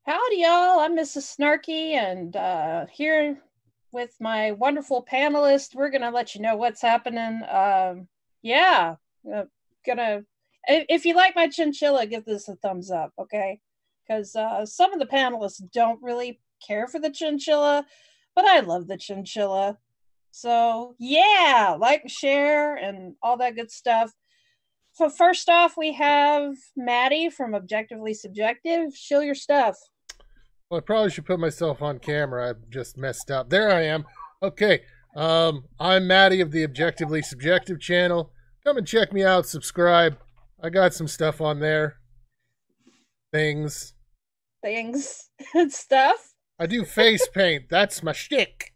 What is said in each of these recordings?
Howdy, y'all. I'm Mrs. Snarky, and here with my wonderful panelists, we're gonna let you know what's happening. Yeah, gonna. If you like my chinchilla, give this a thumbs up, okay? Because some of the panelists don't really care for the chinchilla, but I love the chinchilla. So yeah, like, share, and all that good stuff. So first off, we have Maddie from Objectively Subjective. Show your stuff. Well, I probably should put myself on camera. I've just messed up. There I am. Okay. I'm Maddie of the Objectively Subjective channel. Come and check me out. Subscribe. I got some stuff on there. Things and stuff. I do face paint. That's my shtick.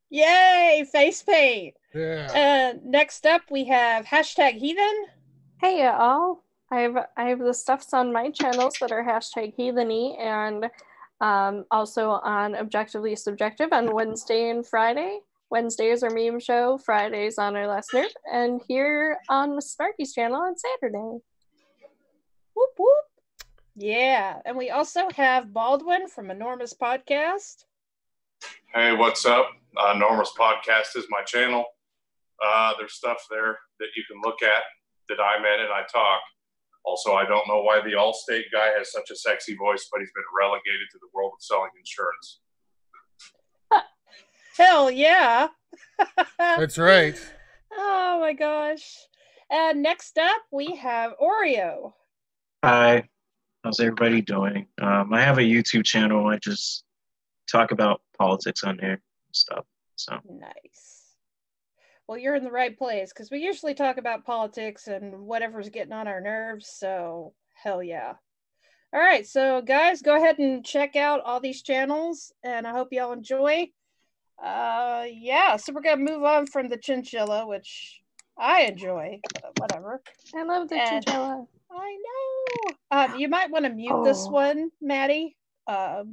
Yay, face paint. Yeah. Next up, we have hashtag Heathen. Hey, y'all. I have the stuffs on my channels that are hashtag Heatheny and also on Objectively Subjective on Wednesday and Friday. Wednesday is our meme show, Fridays on our Last Nerf, and here on Snarky's channel on Saturday. Whoop whoop. Yeah, and we also have Baldwin from Enormous Podcast. Hey, what's up? Enormous Podcast is my channel. There's stuff there that you can look at that I'm in and I talk. Also, I don't know why the Allstate guy has such a sexy voice, but he's been relegated to the world of selling insurance. Hell yeah. That's right. Oh my gosh. And next up, we have Oreo. Hi, how's everybody doing? I have a YouTube channel. I just talk about politics on there and stuff. So nice. Well, you're in the right place because we usually talk about politics and whatever's getting on our nerves. So hell yeah. All right. So guys, go ahead and check out all these channels and I hope y'all enjoy. Yeah. So we're going to move on from the chinchilla, which I enjoy, whatever. I love the chinchilla. I know. You might want to mute this one, Maddie. But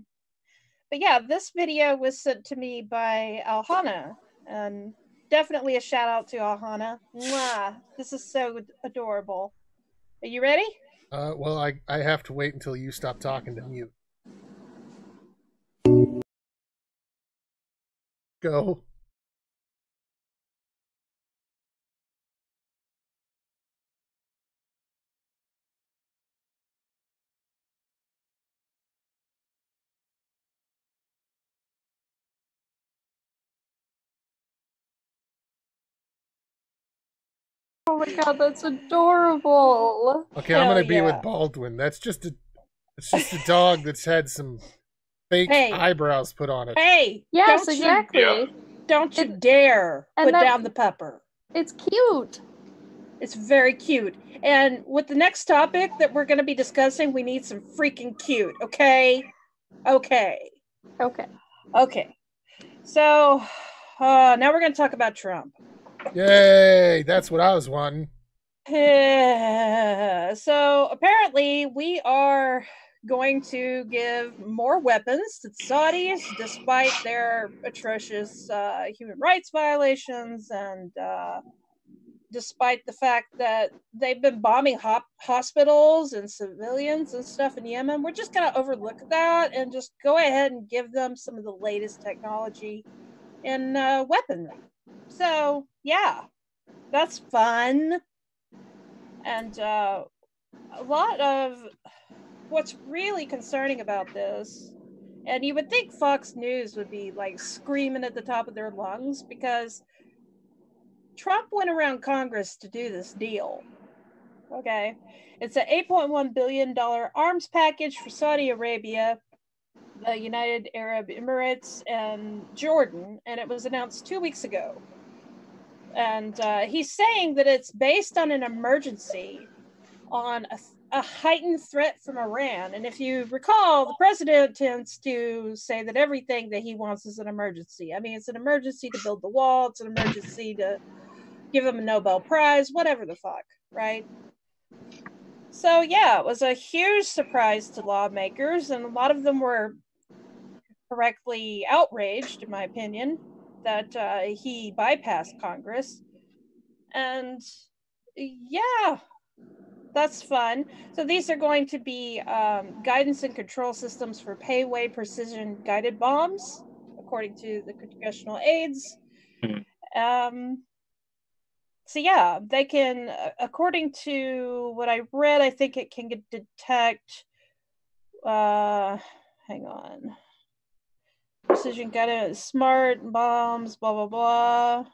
yeah, this video was sent to me by Alhana, and definitely a shout out to Alhana. Mwah. This is so adorable. Are you ready? Well, I have to wait until you stop talking to mute. Go. Oh my god, that's adorable. Okay, I'm gonna be with Baldwin. It's just a dog that's had some fake eyebrows put on it. Hey, yes, exactly. Don't you dare put down the pepper. It's cute. It's very cute. And with the next topic that we're going to be discussing, we need some freaking cute. Okay. So now we're going to talk about Trump. Yay! That's what I was wanting. So apparently we are going to give more weapons to the Saudis, despite their atrocious human rights violations and despite the fact that they've been bombing hospitals and civilians and stuff in Yemen. We're just going to overlook that and just go ahead and give them some of the latest technology and weaponry. So, yeah, that's fun. And a lot of what's really concerning about this, and you would think Fox News would be like screaming at the top of their lungs because Trump went around Congress to do this deal. Okay. It's an $8.1 billion arms package for Saudi Arabia, the United Arab Emirates, and Jordan, and it was announced 2 weeks ago. And he's saying that it's based on an emergency on a heightened threat from Iran. And if you recall, the president tends to say that everything that he wants is an emergency. I mean, it's an emergency to build the wall. It's an emergency to give him a Nobel Prize, whatever the fuck, right? So yeah, it was a huge surprise to lawmakers, and a lot of them were correctly outraged, in my opinion, that he bypassed Congress. And yeah, that's fun. So these are going to be guidance and control systems for pay-away precision guided bombs, according to the congressional aides. So yeah, they can, according to what I read, I think it can detect, hang on, precision guided, smart bombs, blah, blah, blah.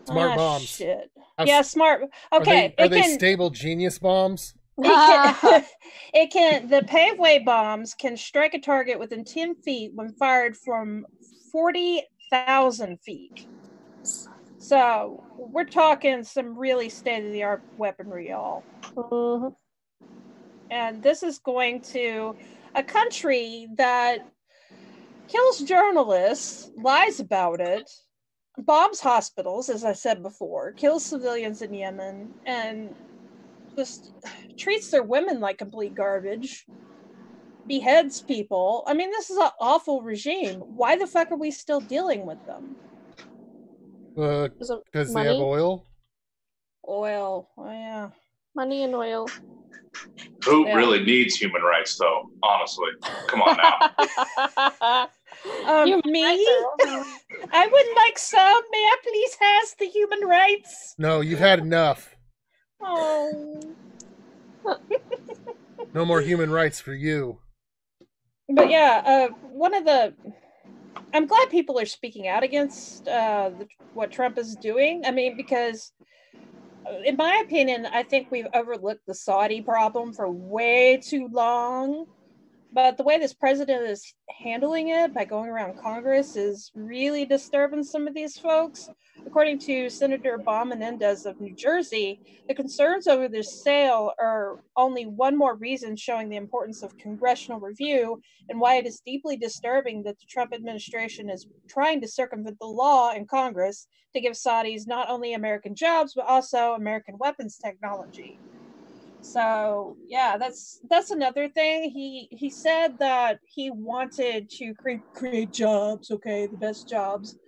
Smart bombs. Shit. Yeah, smart. Okay. Are they stable genius bombs? It can, the pave-way bombs can strike a target within 10 feet when fired from 40,000 feet. So we're talking some really state-of-the-art weaponry, y'all. And this is going to a country that kills journalists, lies about it, bombs hospitals, as I said before, kills civilians in Yemen, and just treats their women like complete garbage, beheads people. I mean, this is an awful regime. Why the fuck are we still dealing with them? Because they have oil? Oil, oh yeah. Money and oil. Who really needs human rights, though? Honestly, come on now. Me? I would like some. May I please has the human rights? No, you've had enough. Oh. No more human rights for you. But yeah, I'm glad people are speaking out against what Trump is doing. I mean, because in my opinion, I think we've overlooked the Saudi problem for way too long. But the way this president is handling it by going around Congress is really disturbing some of these folks. According to Senator Bob Menendez of New Jersey, the concerns over this sale are only one more reason showing the importance of congressional review and why it is deeply disturbing that the Trump administration is trying to circumvent the law in Congress to give Saudis not only American jobs, but also American weapons technology. So yeah, that's another thing. He said that he wanted to create jobs, okay, the best jobs,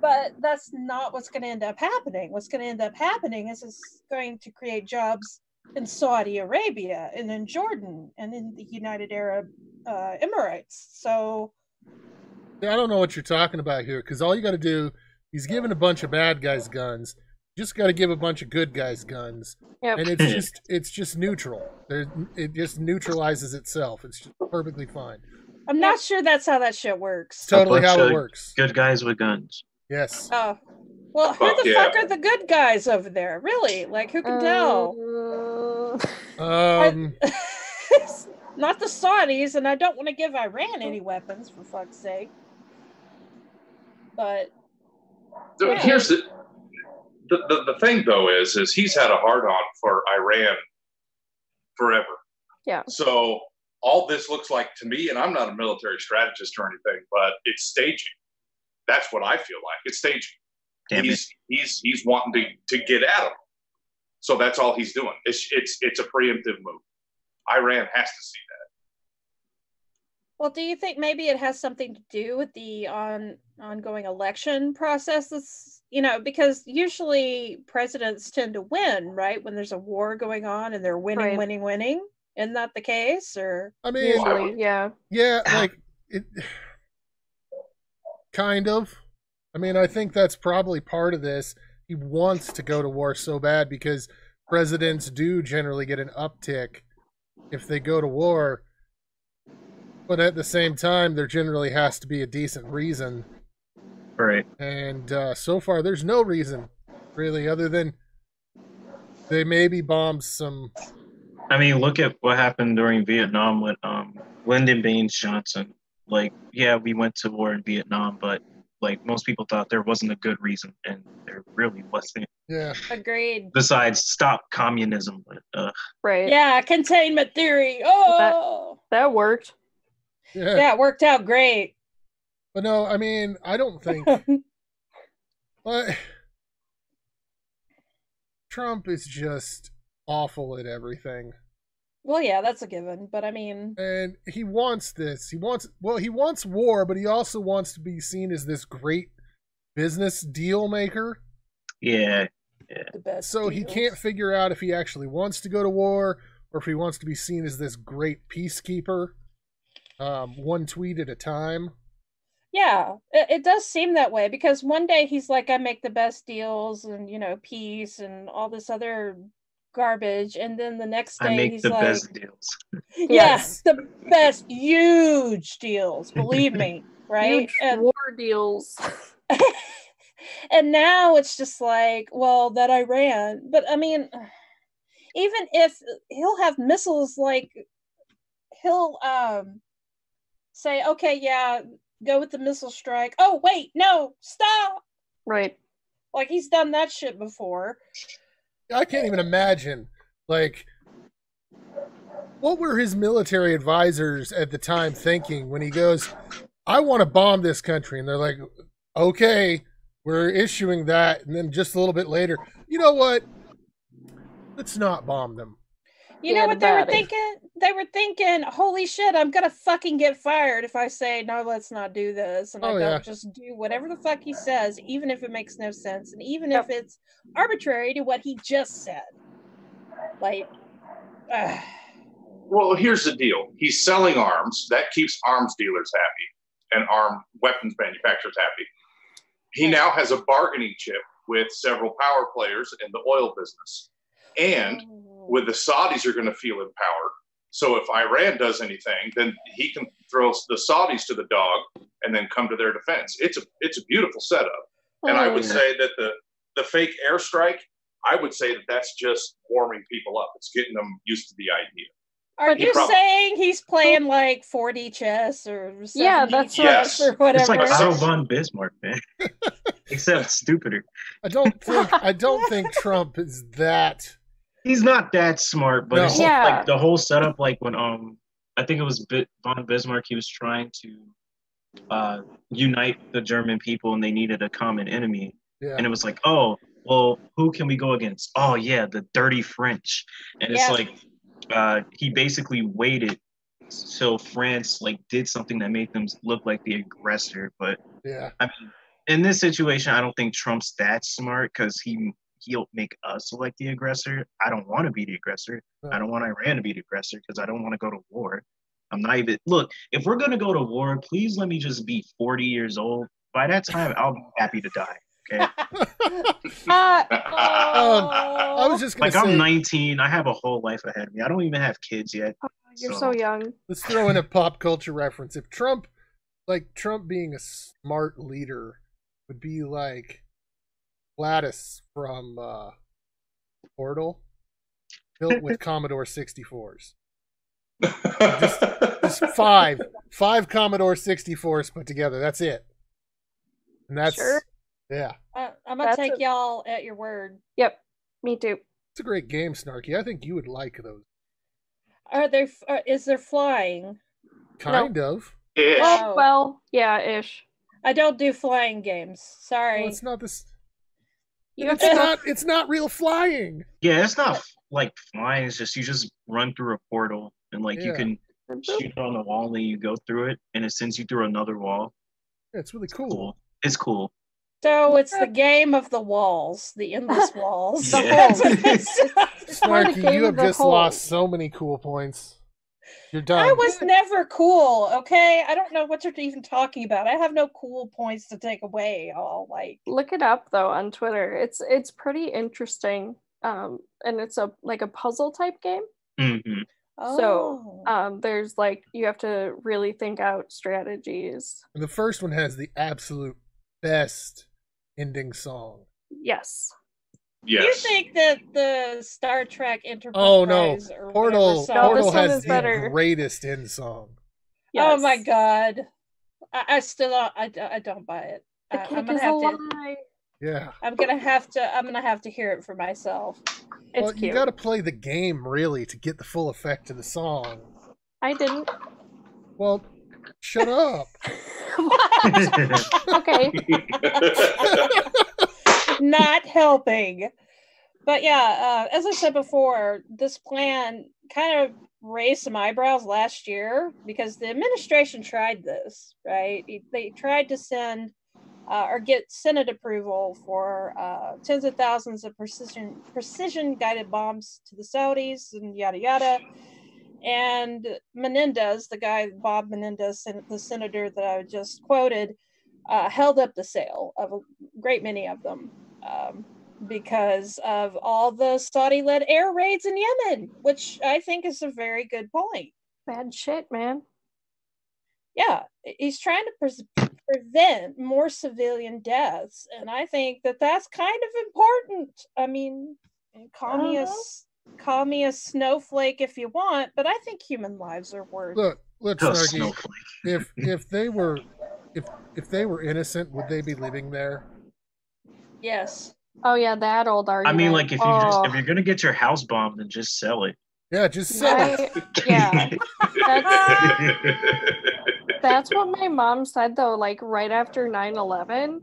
but that's not what's going to end up happening. What's going to end up happening is it's going to create jobs in Saudi Arabia and in Jordan and in the United Arab Emirates. So I don't know what you're talking about here, because all you got to do, he's giving a bunch of bad guys guns. You just got to give a bunch of good guys guns. Yep. And it's just neutral. It just neutralizes itself. It's just perfectly fine. I'm not sure that's how that shit works. It's totally how it works. Good guys with guns. Yes. Oh. Well, who the fuck are the good guys over there? Really? Like, who can tell? Not the Saudis, and I don't want to give Iran any weapons, for fuck's sake. But yeah. Here's the thing, though, is he's had a hard-on for Iran forever. Yeah. So all this looks like to me, and I'm not a military strategist or anything, but it's staging. That's what I feel like. It's staging. He's wanting to get at him. So that's all he's doing. It's a preemptive move. Iran has to see that. Well, do you think maybe it has something to do with the ongoing election process? That's, because usually presidents tend to win, right? When there's a war going on and they're winning, winning. Isn't that the case? Or I mean, usually, yeah. Yeah, like it kind of. I mean, I think that's probably part of this. He wants to go to war so bad because presidents do generally get an uptick if they go to war. But at the same time, there generally has to be a decent reason. Right. And so far, there's no reason, really, other than they maybe bombed some... I mean, look at what happened during Vietnam with Lyndon Baines Johnson. Like, yeah, we went to war in Vietnam, but like most people thought there wasn't a good reason, and there really wasn't. Yeah. Agreed. Besides, stop communism. Right. Yeah, containment theory. Oh! That worked. Yeah, it worked out great. But no, I mean, I don't think... But Trump is just awful at everything. Well, yeah, that's a given, but I mean... And he wants this. He wants war, but he also wants to be seen as this great business deal maker. Yeah. The best So he deals. can't figure out if he actually wants to go to war or if he wants to be seen as this great peacekeeper, one tweet at a time. Yeah, it does seem that way, because one day he's like, I make the best deals and, peace and all this other garbage. And then the next I day make he's the like, best deals. yes, the best huge deals, believe me, right? Huge war deals. And now it's just like, well, that Iran. But I mean, even if he'll have missiles, like he'll say, okay, yeah, go with the missile strike. Oh, wait, no, stop. Right. Like, he's done that shit before. I can't even imagine, like, what were his military advisors at the time thinking when he goes, I want to bomb this country? And they're like, okay, we're issuing that. And then just a little bit later, you know what? Let's not bomb them. You know what they were thinking? They were thinking, holy shit, I'm gonna fucking get fired if I say, no, let's not do this. And I don't just do whatever the fuck he says, even if it makes no sense. And even if it's arbitrary to what he just said. Like, well, here's the deal. He's selling arms. That keeps arms dealers happy and armed weapons manufacturers happy. He now has a bargaining chip with several power players in the oil business. And with the Saudis are going to feel empowered. So if Iran does anything, then he can throw the Saudis to the dog and then come to their defense. It's a beautiful setup. And I would say that the fake airstrike, I would say that that's just warming people up. It's getting them used to the idea. Are you saying he's playing like 4D chess or 7D chess or whatever? It's like Otto von Bismarck, man. Except stupider. I don't think Trump is that. He's not that smart, but it's like the whole setup. Like when I think it was von Bismarck, he was trying to unite the German people, and they needed a common enemy. Yeah. And it was like, oh, well, who can we go against? Oh yeah, the dirty French. And it's like he basically waited till France like did something that made them look like the aggressor. But I mean, in this situation, I don't think Trump's that smart because he'll make us look like the aggressor. I don't want to be the aggressor. I don't want Iran to be the aggressor because I don't want to go to war. I'm not even look. If we're gonna go to war, please let me just be 40 years old. By that time, I'll be happy to die. Okay. I was just gonna say, I'm 19. I have a whole life ahead of me. I don't even have kids yet. You're so young. Let's throw in a pop culture reference. If Trump being a smart leader would be like Gladys from Portal, built with Commodore 64s. just five Commodore 64s put together. That's it. And that's yeah. I'm gonna take y'all at your word. Yep, me too. It's a great game, Snarky. I think you would like those. Are there? Is there flying? Kind of. Ish. Oh, well, yeah, ish. I don't do flying games. Sorry. Well, it's not this. It's not real flying. Yeah, it's not like flying. It's just you just run through a portal and you can shoot on a wall and you go through it and it sends you through another wall. Yeah, it's really cool. It's cool. So it's the game of the walls, the endless walls. Yeah. Snarky, you have just lost so many cool points. You're done. I was never cool, okay? I don't know what you're even talking about. I have no cool points to take away. Look it up though on Twitter. It's pretty interesting. And it's a puzzle type game. Mm-hmm. Oh. So there's you have to really think out strategies. And the first one has the absolute best ending song. Yes. Yes. Do you think that the Star Trek Enterprise? Oh no, Portal has the better. greatest end song. Yes. Oh my god, I still don't buy it. I'm gonna have to. Yeah. I'm gonna have to hear it for myself. It's cute. You got to play the game really to get the full effect of the song. I didn't. Well, shut up. Okay. Not helping. But yeah, as I said before, this plan kind of raised some eyebrows last year because the administration tried this, right? They tried to send or get Senate approval for tens of thousands of precision guided bombs to the Saudis and yada yada. And Menendez, the guy, Bob Menendez, the senator that I just quoted, held up the sale of a great many of them because of all the Saudi-led air raids in Yemen, which I think is a very good point. Bad shit, man. Yeah, he's trying to prevent more civilian deaths, and I think that that's kind of important. I mean, call me a snowflake if you want, but I think human lives are worth. Look, Snarky. If they were innocent, would they be living there? Yes. Oh yeah, that old argument. I mean, like if you're gonna get your house bombed, then just sell it. Yeah, just sell it. Yeah, that's what my mom said though. Like right after 9/11,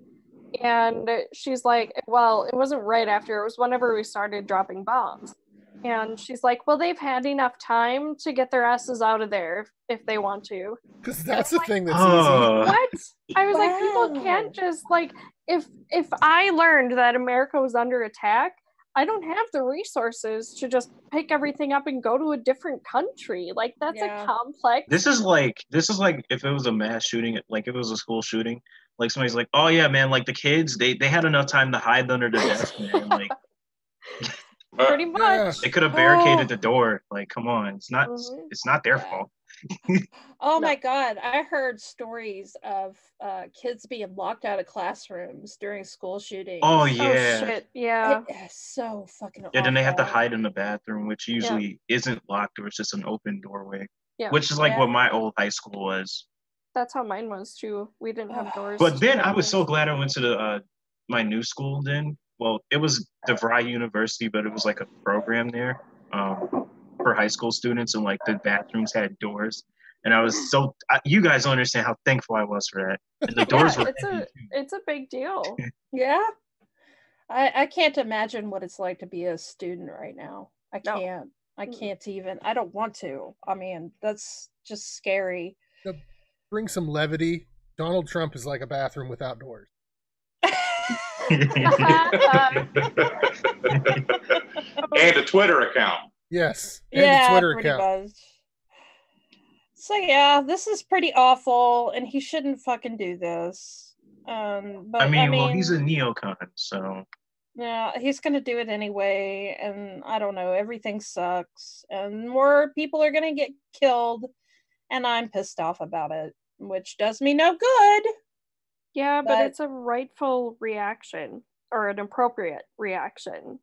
and she's like, well, it wasn't right after. It was whenever we started dropping bombs. And she's like, well, they've had enough time to get their asses out of there if they want to. Because that's the thing that's easy. What? I was like, people can't just, like, if I learned that America was under attack, I don't have the resources to just pick everything up and go to a different country. Like, that's a complex... This is like if it was a mass shooting, like if it was a school shooting, like somebody's like, oh yeah, man, like the kids, they had enough time to hide under the desk, man. Like... Pretty much. They could have barricaded the door. Like, come on, it's not their fault. Oh my God, I heard stories of kids being locked out of classrooms during school shootings. Oh yeah. Oh shit, yeah. It's so fucking awful. Yeah, then they have to hide in the bathroom, which usually isn't locked, or it's just an open doorway. Yeah. Which is like what my old high school was. That's how mine was too. We didn't have doors. But then I was so glad I went to the my new school then. Well, it was DeVry University, but it was like a program there for high school students, and like the bathrooms had doors. And I was you guys don't understand how thankful I was for that. And the doors were it's a big deal. Yeah. I can't imagine what it's like to be a student right now. I can't. I can't even. I don't want to. I mean, that's just scary. Bring some levity. Donald Trump is like a bathroom without doors. And a Twitter account. Yes. And a Twitter account. Much. So yeah, this is pretty awful, and he shouldn't fucking do this. But I mean, well, he's a neocon, so yeah, he's gonna do it anyway, and I don't know, everything sucks, and more people are gonna get killed, and I'm pissed off about it, which does me no good. Yeah, but it's a rightful reaction, or an appropriate reaction.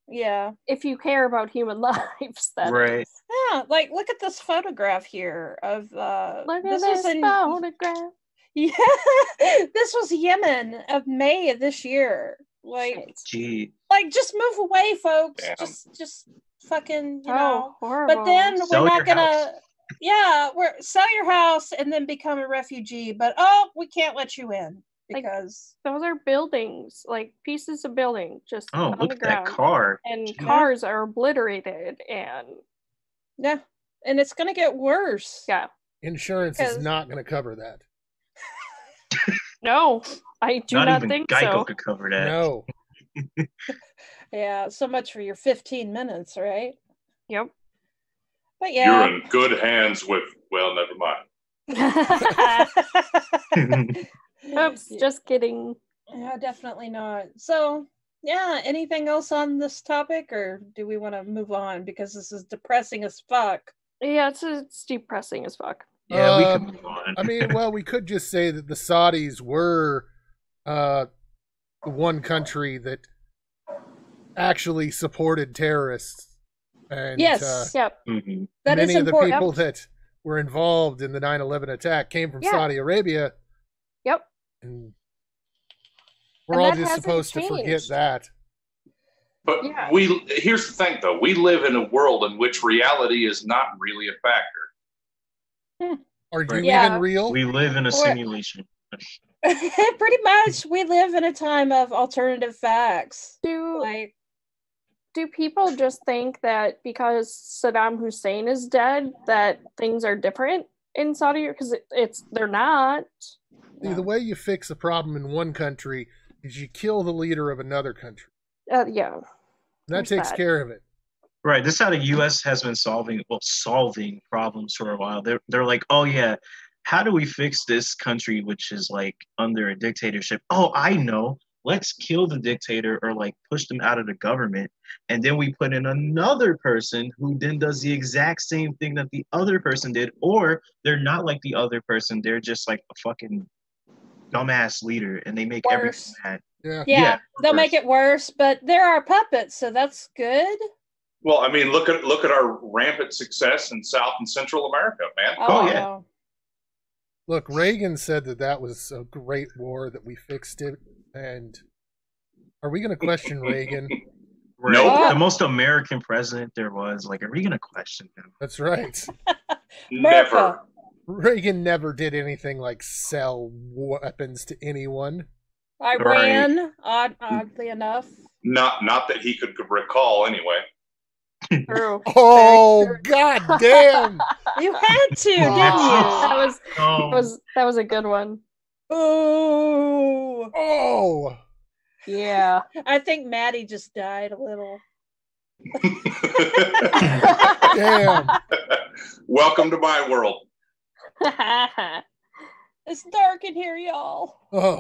Yeah. If you care about human lives, that right. is. Yeah, like look at this photograph here of look at this photograph. Yeah, this was Yemen of May of this year. Like, like just move away, folks. Damn. Just fucking, you know. Horrible. But then sell we're not gonna. House. Yeah, we're sell your house and then become a refugee. But we can't let you in because those are buildings, like pieces of building, just on look the at ground. that car. And cars are obliterated, and and it's gonna get worse. Yeah, insurance is not gonna cover that. No, I do not even think Geico so. could cover that. No. Yeah, so much for your 15 minutes, right? Yep. But yeah, you're in good hands with. Well, never mind. Oops, just kidding. Yeah, definitely not. So, yeah, anything else on this topic, or do we want to move on because this is depressing as fuck? Yeah, it's depressing as fuck. Yeah, we could move on. I mean, well, we could just say that the Saudis were the one country that actually supported terrorists. And, yes. Yep. Mm-hmm. That many is of the important. people that were involved in the 9/11 attack came from Saudi Arabia. Yep. And we're all just supposed to forget that. But here's the thing, though. We live in a world in which reality is not really a factor. Are you even real? We live in a simulation. Pretty much. We live in a time of alternative facts. Do people just think that because Saddam Hussein is dead that things are different in Saudi? Because they're not. See, the way you fix a problem in one country is you kill the leader of another country. Yeah. That takes care of it. Right. This is how the U.S. has been solving problems for a while. They're like, oh yeah, how do we fix this country which is like under a dictatorship? Oh, I know. Let's kill the dictator or like push them out of the government, and then we put in another person who then does the exact same thing that the other person did, or they're not like the other person. They're just like a fucking dumbass leader, and they make everyone mad. Yeah, they'll make it worse, but there are puppets, so that's good. Well, I mean, look at our rampant success in South and Central America, man. Oh yeah. Look, Reagan said that was a great war, that we fixed it, and are we going to question Reagan? Right. No. The most American president there was. Like, are we going to question him? That's right. Never. Reagan never did anything like sell weapons to anyone. Iran, oddly enough. Not that he could recall, anyway. True. Oh, god damn! You had to, didn't you? That was a good one. Oh. Yeah. I think Maddie just died a little. Damn. Welcome to my world. It's dark in here, y'all. Oh.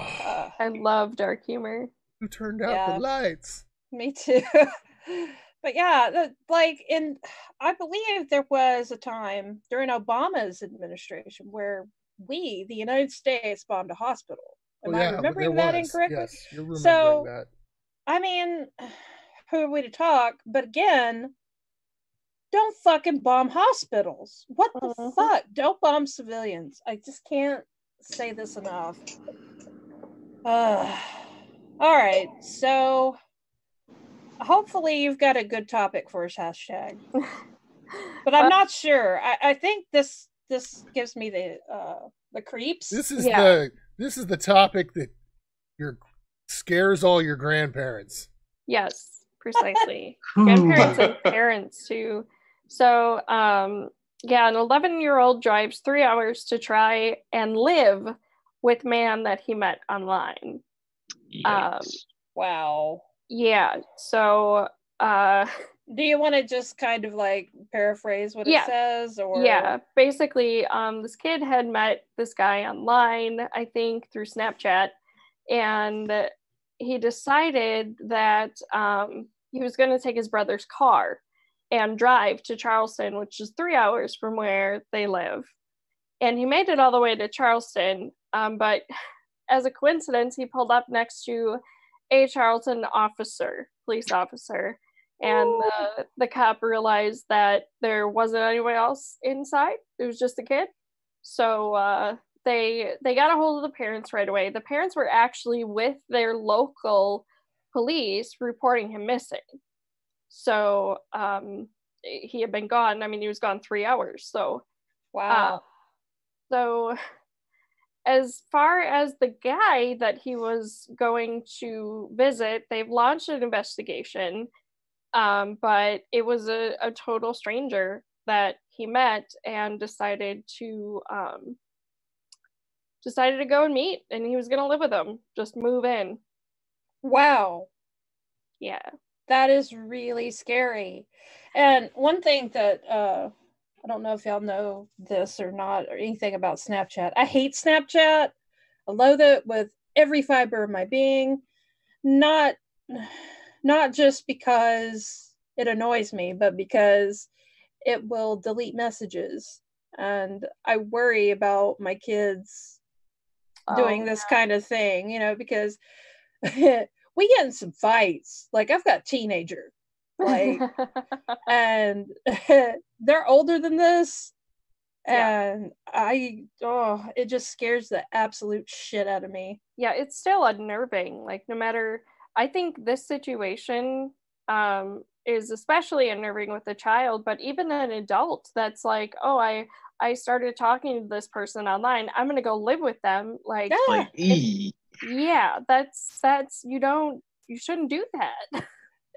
I love dark humor. Who turned out the lights? Me too. But yeah, I believe there was a time during Obama's administration where we, the United States, bombed a hospital. Am I remembering that incorrectly? Yes, you're remembering that. I mean, who are we to talk? But again, don't fucking bomb hospitals. What the fuck? Don't bomb civilians. I just can't say this enough. All right, so hopefully you've got a good topic for us, hashtag. But I'm not sure. I think this gives me the creeps. This is the topic that scares all your grandparents. Yes, precisely. Grandparents and parents too. So, an 11-year-old drives 3 hours to try and live with man that he met online. Wow. Yeah. So, do you want to just kind of like paraphrase what it says? Or basically, this kid had met this guy online, I think through Snapchat, and he decided that he was going to take his brother's car and drive to Charleston, which is 3 hours from where they live. And he made it all the way to Charleston, but as a coincidence, he pulled up next to a Charleston police officer, and the cop realized that there wasn't anyone else inside. It was just a kid. So they got a hold of the parents right away. The parents were actually with their local police reporting him missing. So he had been gone. I mean, he was gone 3 hours. So wow. So as far as the guy that he was going to visit, they've launched an investigation, but it was a total stranger that he met and decided to go and meet, and he was going to live with them, just move in. Wow. Yeah. That is really scary. And one thing that I don't know if y'all know this or not, or anything about Snapchat. I hate Snapchat. I loathe it with every fiber of my being. Not just because it annoys me, but because it will delete messages. And I worry about my kids doing this kind of thing, because we get in some fights. Like, I've got a teenager. And they're older than this, and it just scares the absolute shit out of me. Yeah, it's still unnerving. Like, no matter, I think this situation is especially unnerving with a child, but even an adult that's like, oh, I started talking to this person online, I'm gonna go live with them. Like that's you shouldn't do that.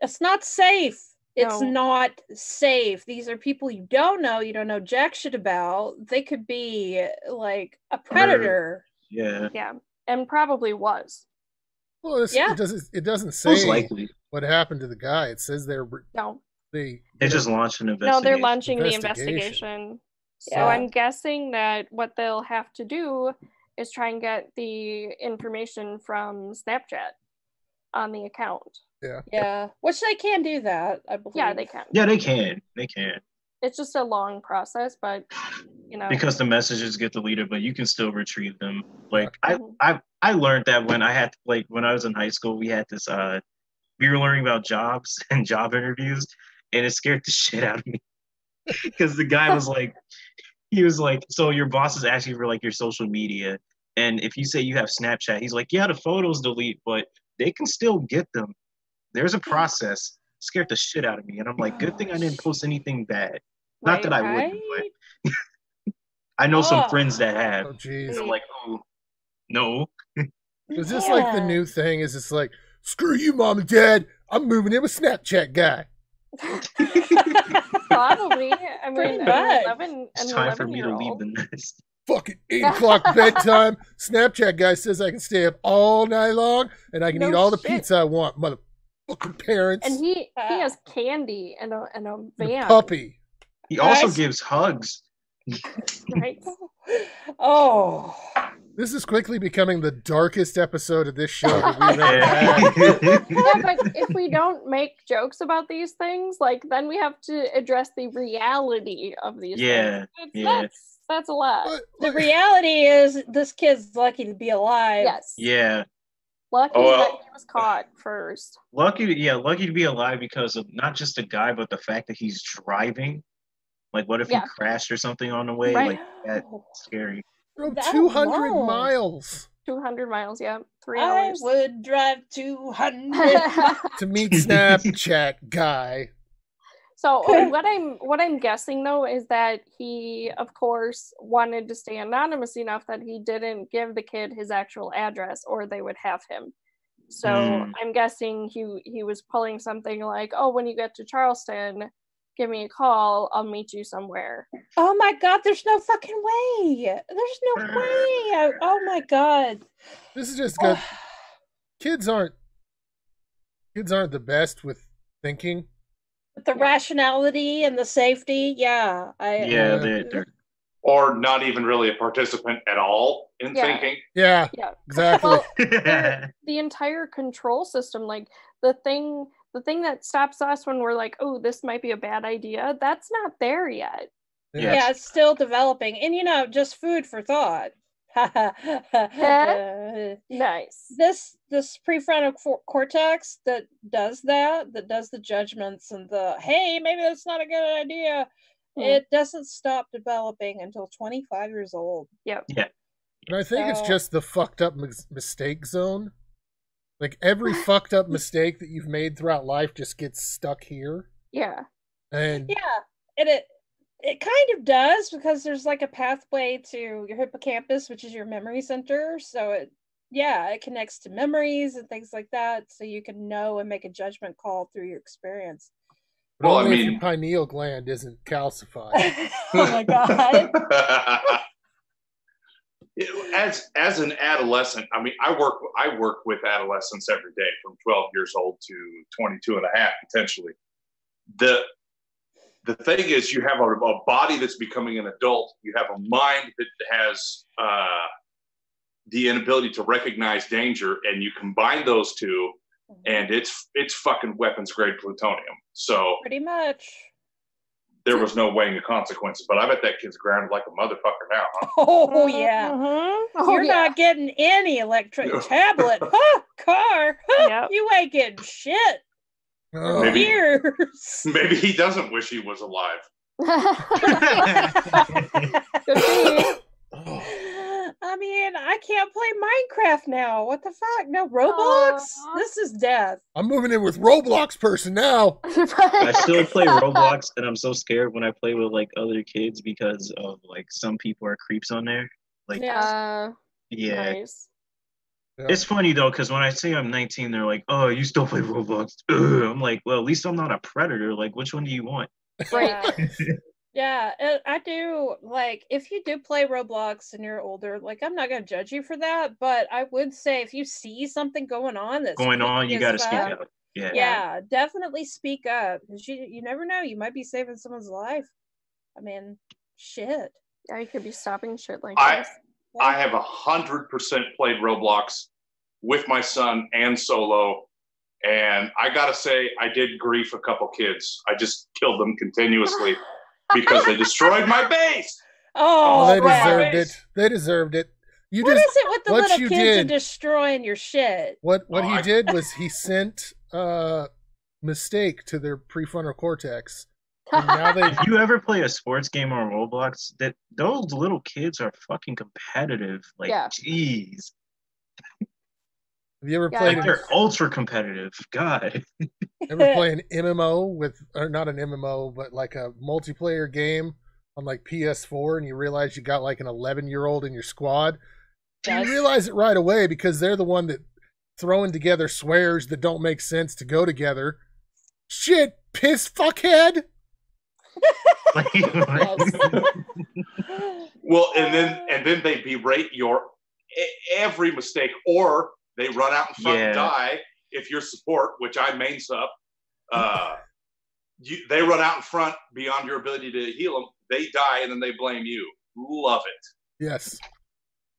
It's not safe. It's not safe. These are people you don't know jack shit about. They could be like a predator. Yeah. Yeah, and probably was. Well, it doesn't say Most likely. what happened to the guy. It says No. they just launched an investigation. No, they're launching the investigation. So Yeah. I'm guessing that what they'll have to do is try and get the information from Snapchat on the account. Yeah, which they can do that, I believe. Yeah, they can. Yeah, they can. They can. It's just a long process, but because the messages get deleted, but you can still retrieve them. Like I learned that when I was in high school, we had this we were learning about jobs and job interviews, and it scared the shit out of me because the guy was like, so your boss is asking for like your social media, and if you say you have Snapchat, he's like, yeah, the photos delete, but they can still get them. There's a process. Scared the shit out of me, and I'm like, good thing I didn't post anything bad. Not that I wouldn't, but I know some friends that have. Oh, jeez. I'm like, oh, no. Is this like the new thing? Is it's like, screw you, mom and dad, I'm moving in with Snapchat guy. Probably. I mean, it's time for me to leave the nest. Fucking 8 o'clock bedtime. Snapchat guy says I can stay up all night long and I can eat all the pizza I want, motherfucking parents. And he has candy and a van. A puppy. He also gives hugs. Right. Oh. This is quickly becoming the darkest episode of this show that we've ever had. Yeah, but if we don't make jokes about these things, like, then we have to address the reality of these things. That's a lot. The reality is this kid's lucky to be alive. Yes. Yeah. Lucky that he was caught first. Lucky to be alive because of not just the guy, but the fact that he's driving. Like, what if he crashed or something on the way? Right. Like, that's scary. Drove 200 miles. 200 miles, yeah. 3 hours. I would drive 200 to meet Snapchat guy. So what I'm guessing though is that he, of course, wanted to stay anonymous enough that he didn't give the kid his actual address, or they would have him. So I'm guessing he was pulling something like, oh, when you get to Charleston, give me a call. I'll meet you somewhere. Oh my God, there's no fucking way. There's no way. Oh my God. This is just good. Kids aren't the best with thinking. With the rationality and the safety, they're or not even really a participant at all in thinking. Yeah, exactly. Well, the entire control system, like the thing that stops us when we're like, oh, this might be a bad idea, that's not there yet. Yeah, it's still developing. And, just food for thought. Nice. This prefrontal cortex that does the judgments and the, hey, maybe that's not a good idea. It doesn't stop developing until 25 years old. Yep. Yeah. And I think it's just the fucked up mistake zone. Like, every fucked up mistake that you've made throughout life just gets stuck here. Yeah. And it kind of does, because there's like a pathway to your hippocampus, which is your memory center. So it connects to memories and things like that. So you can know and make a judgment call through your experience. But only if your pineal gland isn't calcified. Oh my God. As an adolescent, I mean, I work with adolescents every day from 12 years old to 22 and a half, potentially. The thing is, you have a body that's becoming an adult. You have a mind that has the inability to recognize danger, and you combine those two, and it's fucking weapons grade plutonium. So pretty much. There was no weighing the consequences, but I bet that kid's grounded like a motherfucker now. Huh? Oh yeah, you're not getting any electric tablet, car. You ain't getting shit. Maybe, years. Maybe he doesn't wish he was alive. I mean, I can't play Minecraft now. What the fuck? No Roblox? This is death. I'm moving in with Roblox person now. I still play Roblox, and I'm so scared when I play with like other kids because of like some people are creeps on there. Like, nice. It's funny though, because when I say I'm 19, they're like, "Oh, you still play Roblox?" Ugh. I'm like, "Well, at least I'm not a predator. Like, which one do you want?" Right. Yeah, I do, like, if you do play Roblox and you're older, like, I'm not gonna judge you for that, but I would say if you see something going on that's You creepy as got to speak fuck, up. Yeah. yeah, definitely speak up, because you never know, you might be saving someone's life. I mean, shit. Yeah, you could be stopping shit like I this. I have 100% played Roblox with my son and solo, and I gotta say I did grief a couple kids. I just killed them continuously because they destroyed my base. Oh, they man. deserved it. They deserved it. What is it with the what little you kids and did- destroying your shit? What he did was he sent mistake to their prefrontal cortex. And now they If you ever play a sports game on Roblox, those little kids are fucking competitive. Like, Yeah. jeez. have you ever Yeah, played Like, they're ultra competitive. God. ever play an MMO with, or not an MMO, but like a multiplayer game on like PS4, and you realize you got like an 11-year-old in your squad? Yes. You realize it right away because they're the one that throwing together swears that don't make sense to go together. Shit, piss fuckhead. Well, and then they berate your every mistake, or they run out in front and die if you're support, which I main sub. They run out in front beyond your ability to heal them. They die, and then they blame you. Love it. Yes,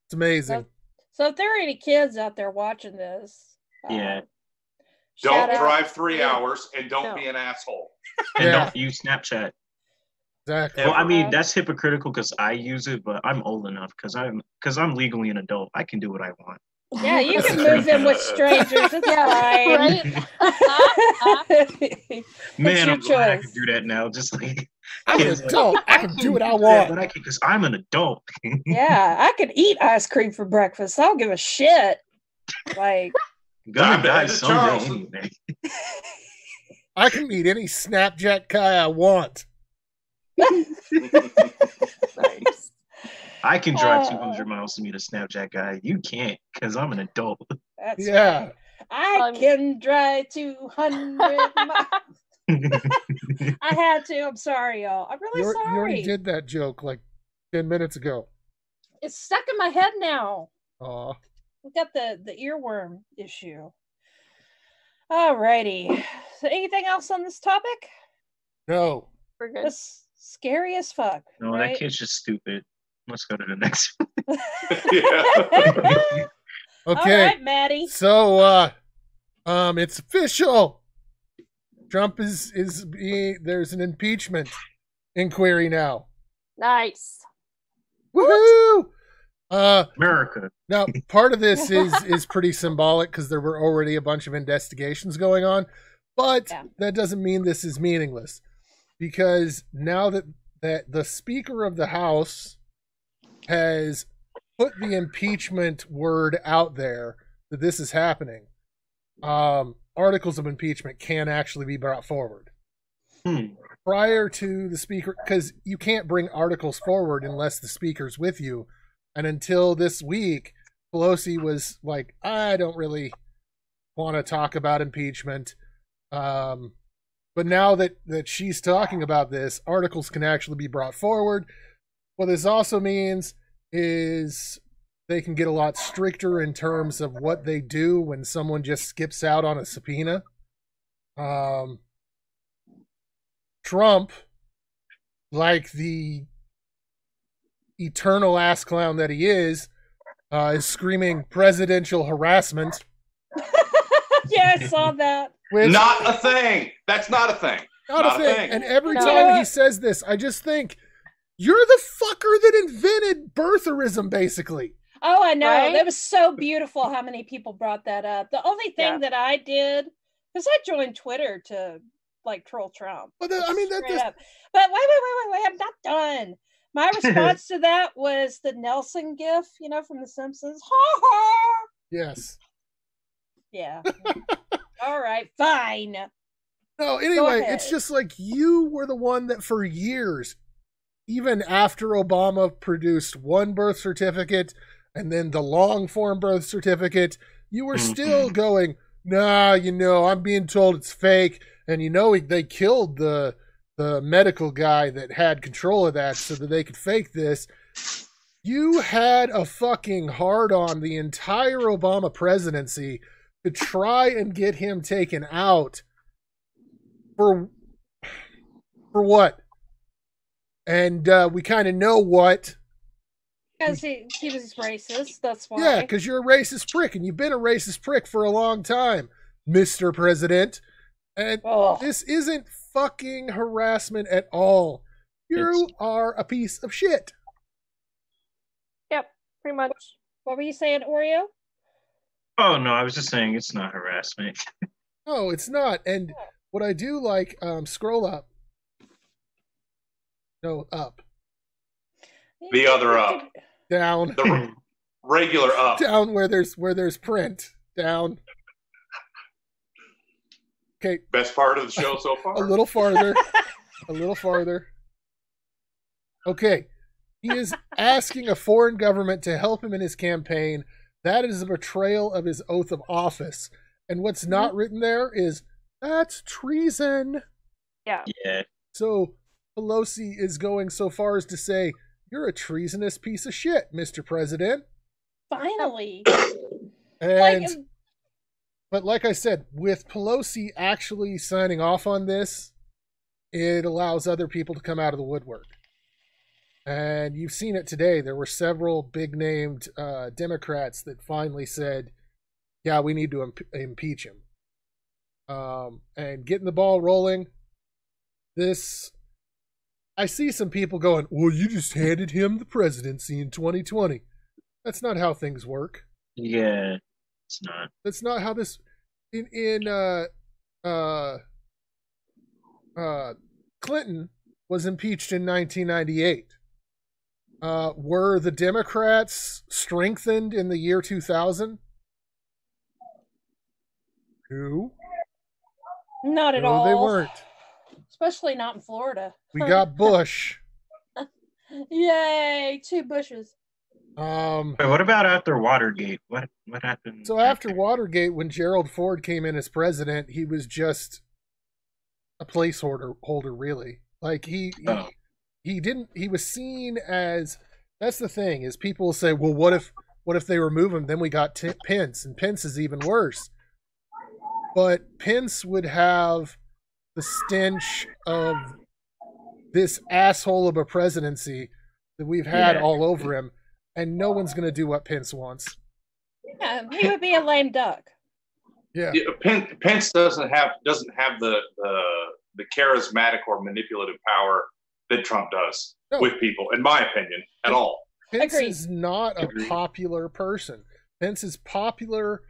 it's amazing. So if there are any kids out there watching this, Yeah. Don't shout out. drive 3 hours, and don't No. be an asshole. And Yeah. don't use Snapchat. Exactly. Well, I mean, Yeah. that's hypocritical because I use it, but I'm old enough because I'm legally an adult. I can do what I want. Yeah, you can move in with strangers. It's fine. Right? Man, your I'm glad I choice. can do that now. Just like I'm an kids, like, adult. I can do what I Yeah, want. but I can because I'm an adult. Yeah, I could eat ice cream for breakfast. I don't give a shit. Like, Gonna Time to die head to someday Charleston. anyway. I can meet any Snapchat guy I want. Nice. I can drive Oh. 200 miles to meet a Snapchat guy. You can't because I'm an adult. that's Yeah. I can drive 200 miles. I had to. I'm sorry, y'all. I'm really You sorry. already did that joke like 10 minutes ago. It's stuck in my head now. Aw. We've got the earworm issue. Alrighty. So anything else on this topic? No. We're good. That's scary as fuck. No, right? that kid's just stupid. Let's go to the next one. Yeah. Okay. All right, Maddie. So, it's official. Trump is there's an impeachment inquiry now. Nice. Woohoo! America. Now, part of this is pretty symbolic because there were already a bunch of investigations going on, but Yeah. that doesn't mean this is meaningless because now that the Speaker of the House has put the impeachment word out there that this is happening, articles of impeachment can actually be brought forward. Prior to the Speaker, because you can't bring articles forward unless the Speaker's with you. And until this week, Pelosi was like, I don't really want to talk about impeachment. But now that she's talking about this, articles can actually be brought forward. What this also means is they can get a lot stricter in terms of what they do when someone just skips out on a subpoena. Trump, like the eternal ass clown that he is screaming presidential harassment. Yeah, I saw that. Which, Not a thing. That's not a thing. not a thing. And every No. time he says this, I just think, you're the fucker that invented birtherism, basically. Oh, I know. Right? That was so beautiful how many people brought that up. The only thing Yeah. that I did, because I joined Twitter to like troll Trump. But I mean, Straight that's up. But wait, I'm not done. My response to that was the Nelson gif, from The Simpsons. Ha ha! yes. Yeah. All right, fine. No, anyway, ahead. it's just like you were the one that for years, even after Obama produced one birth certificate and then the long form birth certificate, you were still going, nah, I'm being told it's fake. And they killed the the medical guy that had control of that so that they could fake this. You had a fucking hard on the entire Obama presidency to try and get him taken out for what? And we kind of know what. Because he was racist, that's why. Yeah, because you're a racist prick, and you've been a racist prick for a long time, Mr. President. And this isn't fucking harassment at all. You are a piece of shit. Yep, pretty much. What were you saying, Oreo? Oh, no, I was just saying it's not harassment. No, it's not. And what I do like, scroll up. No, up. The other up. Down. The regular up. Down where there's print. Down. Okay. Best part of the show so far. A little farther. A little farther. Okay. He is asking a foreign government to help him in his campaign. That is a betrayal of his oath of office. And what's not written there is, that's treason. Yeah. Yeah. So Pelosi is going so far as to say, you're a treasonous piece of shit, Mr. President. Finally. And but like I said, with Pelosi actually signing off on this, it allows other people to come out of the woodwork. And you've seen it today. There were several big-named Democrats that finally said, yeah, we need to impeach him. And getting the ball rolling, I see some people going, well, you just handed him the presidency in 2020. That's not how things work. Yeah, it's not. That's not how this... Clinton was impeached in 1998. Were the Democrats strengthened in the year 2000? No. Not at all. They weren't. Especially not in Florida. We got Bush. Yay, 2 Bushes. Wait, what about after Watergate? What happened? So after Watergate, when Gerald Ford came in as president, he was just a placeholder, really. Like he was seen as, that's the thing, is people say, well, what if they remove him? Then we got Pence, and Pence is even worse. But Pence would have the stench of this asshole of a presidency that we've had all over him, and no one's going to do what Pence wants. Yeah, he would be a lame duck. Yeah. Pence doesn't have the charismatic or manipulative power that Trump does with people, in my opinion, at all. Pence is not a popular person. Pence is popular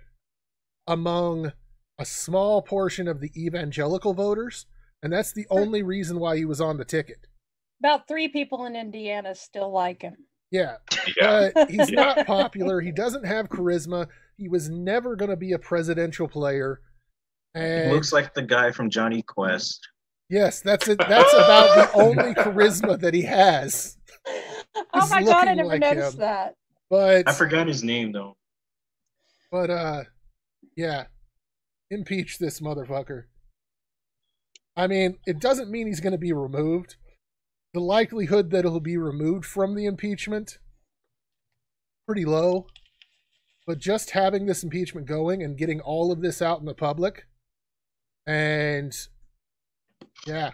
among a small portion of the evangelical voters, and that's the only reason why he was on the ticket. About 3 people in Indiana still like him. Yeah. But he's not popular. He doesn't have charisma. He was never going to be a presidential player. And he looks like the guy from Johnny Quest. Yes, that's it. That's about the only charisma that he has. Oh my God, I never noticed that. But I forgot his name though. But yeah. Impeach this motherfucker. I mean, it doesn't mean he's going to be removed. The likelihood that he'll be removed from the impeachment, pretty low. But just having this impeachment going and getting all of this out in the public, and yeah,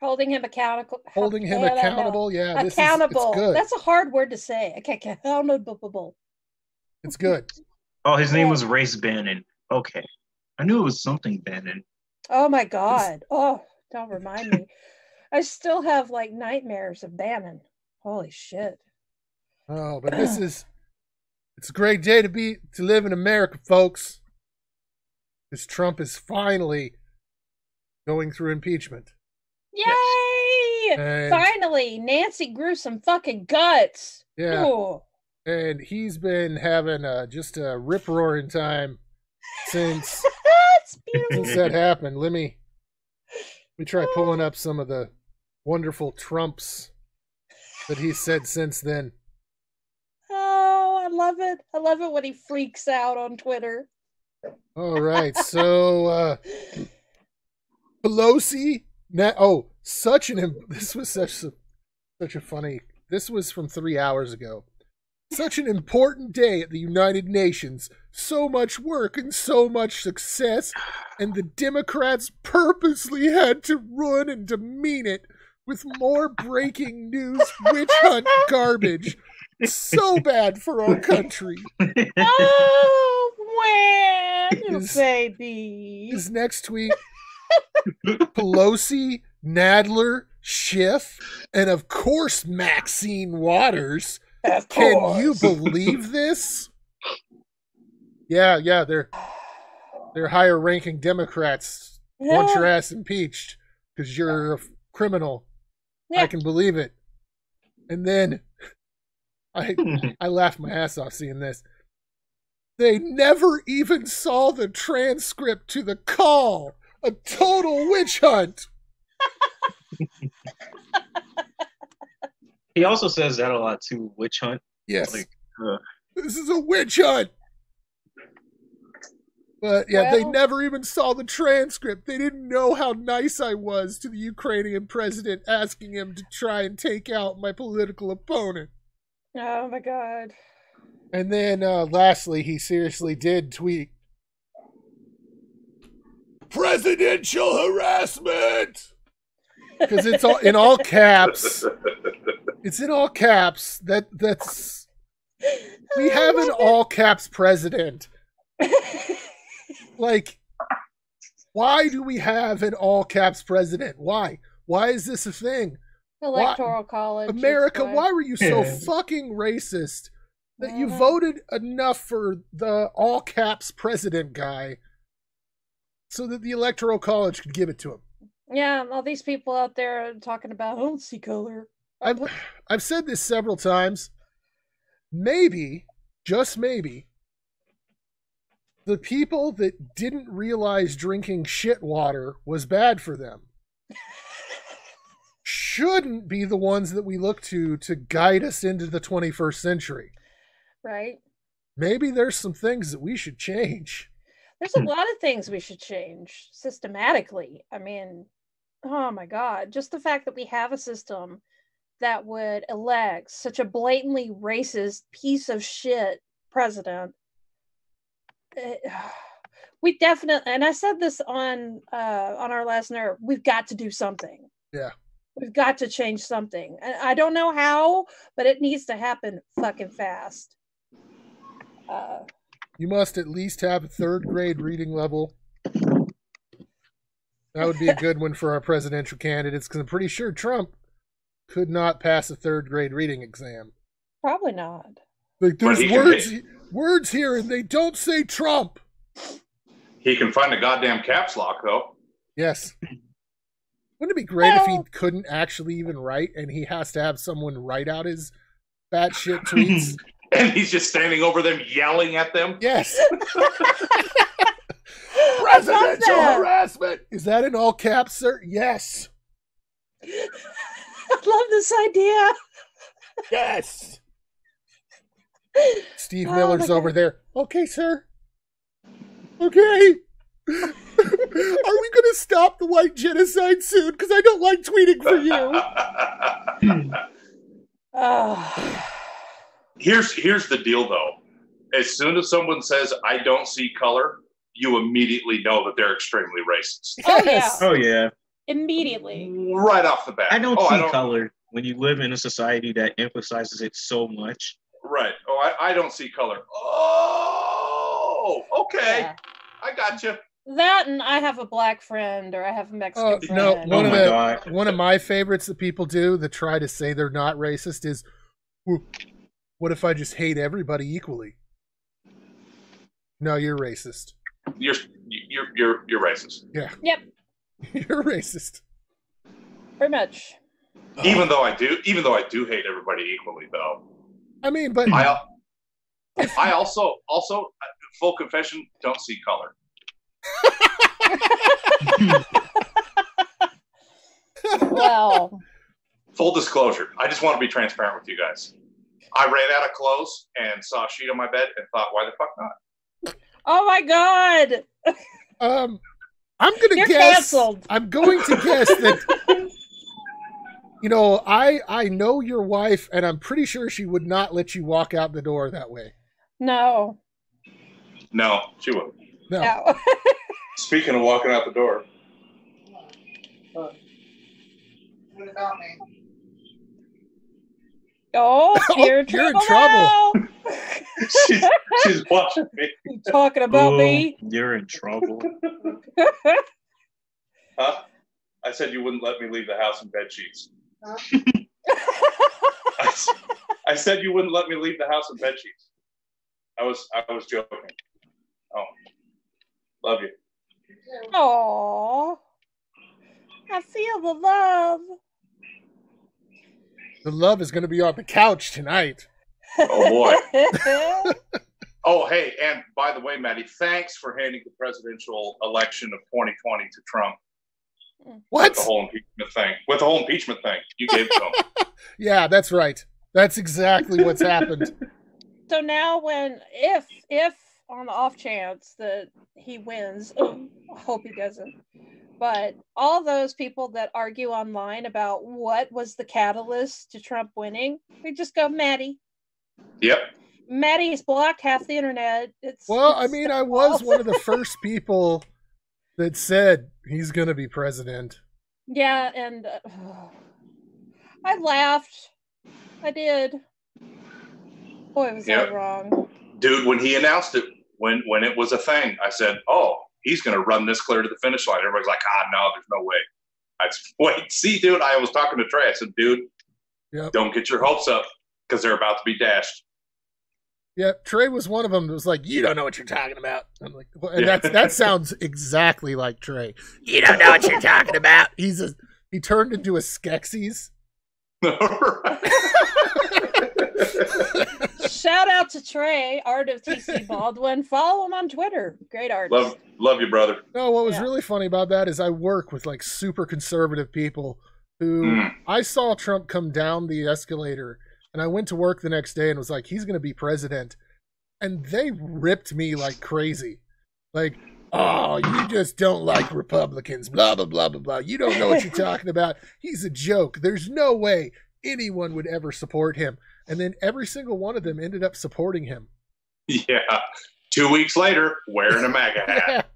holding him accountable. Yeah, accountable. It's good. That's a hard word to say. Accountable. It's good. Oh, his name was Race Bannon. Okay, I knew it was something Bannon. Oh my God! Oh, don't remind me. I still have like nightmares of Bannon. Holy shit! Oh, but it's a great day to live in America, folks. Because Trump is finally going through impeachment. Yay! And finally, Nancy grew some fucking guts. Yeah. Ooh. And he's been having just a rip-roaring time since that happened. Let me try pulling up some of the wonderful Trumps that he's said since then. Oh, I love it. I love it when he freaks out on Twitter. All right, so Pelosi. This was such a funny. This was from 3 hours ago. Such an important day at the United Nations. So much work and so much success, and the Democrats purposely had to ruin and demean it with more breaking news witch hunt garbage. So bad for our country. Oh, man, baby. His next tweet, Pelosi, Nadler, Schiff, and of course Maxine Waters. Can you believe this? Yeah, they're higher ranking Democrats want your ass impeached because you're a criminal. Yeah. I can believe it. And then I laughed my ass off seeing this. They never even saw the transcript to the call. A total witch hunt. He also says that a lot too. Witch hunt. Yes. This is a witch hunt. But yeah, they never even saw the transcript. They didn't know how nice I was to the Ukrainian president, asking him to try and take out my political opponent. Oh my God. And then lastly, he seriously did tweet, presidential harassment! Because it's all in all caps. It's in all caps. That's we have an all caps president. Like, why do we have an all caps president? Why? Why is this a thing? Electoral college. America, why were you so fucking racist that you voted enough for the all caps president guy so that the electoral college could give it to him? Yeah, all these people out there talking about, I don't see color. I've said this several times. Maybe, just maybe, the people that didn't realize drinking shit water was bad for them shouldn't be the ones that we look to guide us into the 21st century. Right. Maybe there's some things that we should change. There's a lot of things we should change systematically. I mean, oh my God, just the fact that we have a system that would elect such a blatantly racist piece of shit president. We definitely, and I said this on our last Nerve, we've got to do something. Yeah. We've got to change something. And I don't know how, but it needs to happen fucking fast. You must at least have a 3rd grade reading level. That would be a good one for our presidential candidates, because I'm pretty sure Trump could not pass a 3rd grade reading exam. Probably not. Like, there's words here, and they don't say Trump. He can find a goddamn caps lock, though. Yes. Wouldn't it be great if he couldn't actually even write, and he has to have someone write out his batshit tweets? And he's just standing over them yelling at them? Yes. Presidential harassment! Is that in all caps, sir? Yes. I love this idea. Yes. Steve Miller's over there. Okay, sir. Okay. Are we going to stop the white genocide soon? Because I don't like tweeting for you. Here's the deal, though. As soon as someone says, I don't see color, you immediately know that they're extremely racist. Yes. Oh, yeah. Immediately. Right off the bat. I don't see color when you live in a society that emphasizes it so much. Right. Oh, I don't see color. Oh, okay. Yeah. I got you. That, and I have a black friend, or I have a Mexican friend. No, one of my favorites that people do that try to say they're not racist is, what if I just hate everybody equally? No, you're racist. You're racist. Yeah. Yep. You're racist. Pretty much. Even though I do hate everybody equally, though. I mean, but I also full confession, don't see color. Well, full disclosure, I just want to be transparent with you guys. I ran out of clothes and saw a sheet on my bed and thought, why the fuck not? Oh my God. I'm going to guess. Canceled. I'm going to guess that You know, I know your wife, and I'm pretty sure she would not let you walk out the door that way. No. No, she wouldn't. No. Speaking of walking out the door. What about me? Oh, you're in trouble. She's watching me. You talking about me? You're in trouble. Huh? I said you wouldn't let me leave the house in bed sheets. Huh? I said you wouldn't let me leave the house in bed sheets. I was joking. Oh, love you. Aww. I feel the love. The love is going to be on the couch tonight. Oh, boy. Oh, hey, and by the way, Maddie, thanks for handing the presidential election of 2020 to Trump. What? With the whole impeachment thing. You gave it to him. Yeah, that's right. That's exactly what's happened. So now if on the off chance that he wins, I hope he doesn't, but all those people that argue online about what was the catalyst to Trump winning, we just go, Maddie. Yep. Maddie's blocked half the internet. I mean, I was one of the first people that said he's going to be president. Yeah, and I laughed. I did. Boy, was I wrong. Dude, when he announced it, when it was a thing, I said, oh, he's going to run this clear to the finish line. Everybody's like, no, there's no way. I said, wait, see, dude, I was talking to Trey. I said, dude, Don't get your hopes up because they're about to be dashed. Yeah, Trey was one of them that was like, you don't know what you're talking about. I'm like, well, and that sounds exactly like Trey. You don't know what you're talking about. He turned into a Skeksis. Shout out to Trey, Art of TC Baldwin. Follow him on Twitter. Great artist. Love you, brother. No, what was really funny about that is I work with like super conservative people who I saw Trump come down the escalator. And I went to work the next day and was like, he's going to be president. And they ripped me like crazy. Like, oh, you just don't like Republicans, blah, blah, blah, blah, blah. You don't know what you're talking about. He's a joke. There's no way anyone would ever support him. And then every single one of them ended up supporting him. Yeah. 2 weeks later, wearing a MAGA hat.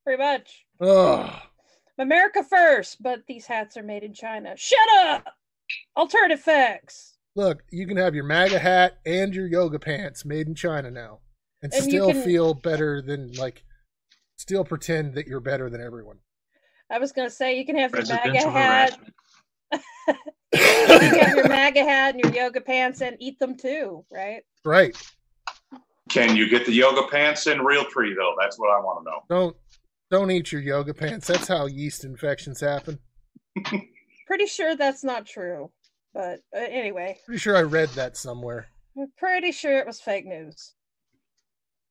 Pretty much. Oh. America first, but these hats are made in China. Shut up! Alternative facts. Look, you can have your MAGA hat and your yoga pants made in China now. And still feel better than, like, still pretend that you're better than everyone. I was going to say, you can have your MAGA hat. You can have your MAGA hat and your yoga pants and eat them too, right? Right. Can you get the yoga pants in Realtree, though? That's what I want to know. Don't eat your yoga pants. That's how yeast infections happen. Pretty sure that's not true. But anyway. Pretty sure I read that somewhere. I'm pretty sure it was fake news.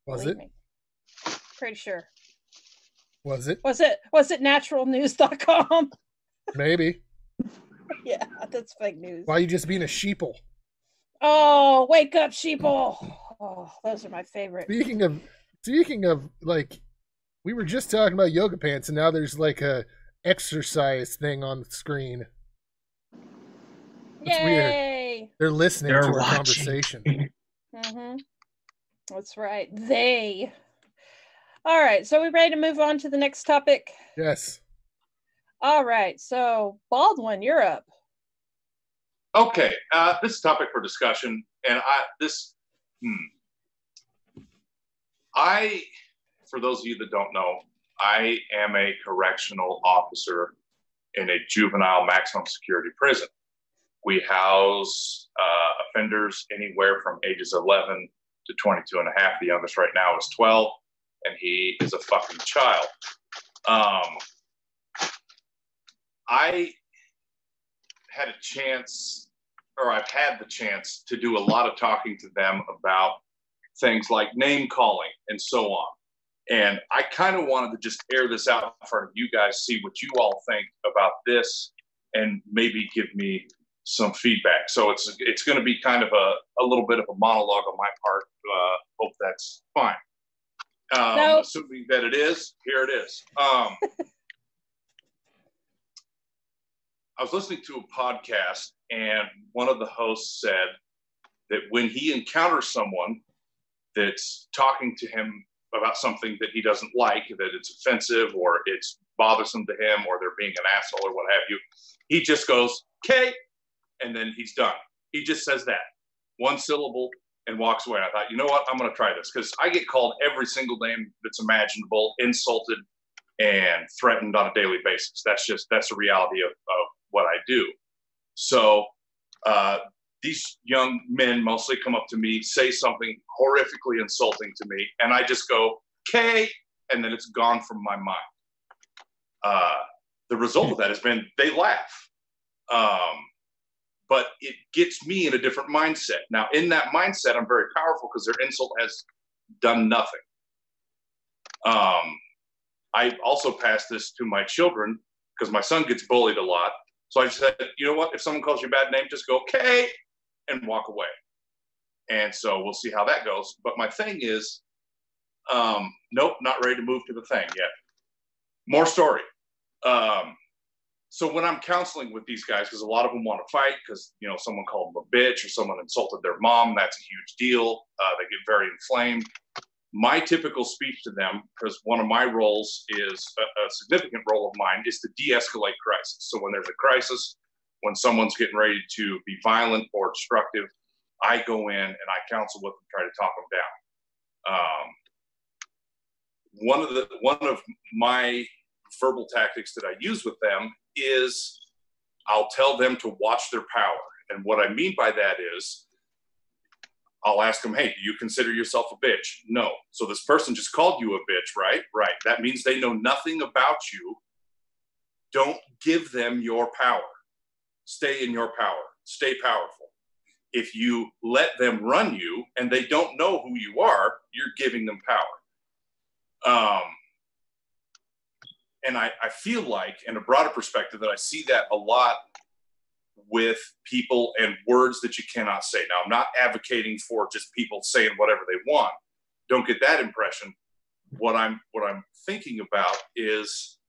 Was it? Me. Pretty sure. Was it? Was it naturalnews.com? Maybe. Yeah, that's fake news. Why are you just being a sheeple? Oh, wake up, sheeple. Oh, those are my favorite. Speaking of, like, we were just talking about yoga pants, and now there's like a exercise thing on the screen. That's weird. They're listening to our conversation. Mm-hmm. That's right. They. All right. So we ready to move on to the next topic? Yes. All right. So Baldwin, you're up. Okay. This is a topic for discussion, and for those of you that don't know, I am a correctional officer in a juvenile maximum security prison. We house offenders anywhere from ages 11 to 22 and a half. The youngest right now is 12, and he is a fucking child. I had a chance, or I've had the chance to do a lot of talking to them about things like name calling and so on. And I kind of wanted to just air this out in front of you guys, see what you all think about this, and maybe give me some feedback. So it's going to be kind of a little bit of a monologue on my part. Hope that's fine. No. Assuming that it is, here it is. I was listening to a podcast, and one of the hosts said that when he encounters someone that's talking to him about something that he doesn't like, that it's offensive or it's bothersome to him or they're being an asshole or what have you, he just goes, "Okay," and then he's done. He just says that, one syllable, and walks away. I thought, you know what, I'm going to try this, because I get called every single name that's imaginable, insulted, and threatened on a daily basis. That's the reality of what I do. So these young men mostly come up to me, say something horrifically insulting to me, and I just go, "Okay," and then it's gone from my mind. The result of that has been they laugh. But it gets me in a different mindset. Now, in that mindset, I'm very powerful because their insult has done nothing. I also pass this to my children because my son gets bullied a lot. So I just said, you know what? If someone calls you a bad name, just go, "Okay," and walk away. And so we'll see how that goes. But my thing is, nope, not ready to move to the thing yet. More story. So when I'm counseling with these guys, because a lot of them want to fight because, you know, someone called them a bitch or someone insulted their mom, that's a huge deal. They get very inflamed. My typical speech to them, because one of my roles is a significant role of mine, is to de-escalate crisis. So when there's a crisis, when someone's getting ready to be violent or destructive, I go in and I counsel with them, try to talk them down. One of my verbal tactics that I use with them is I'll tell them to watch their power. And what I mean by that is I'll ask them, "Hey, do you consider yourself a bitch?" "No." "So this person just called you a bitch, right?" "Right." That means they know nothing about you. Don't give them your power. Stay in your power. Stay powerful. If you let them run you and they don't know who you are, you're giving them power. And I feel like, in a broader perspective, that I see that a lot with people and words that you cannot say. Now, I'm not advocating for just people saying whatever they want. Don't get that impression. What I'm thinking about is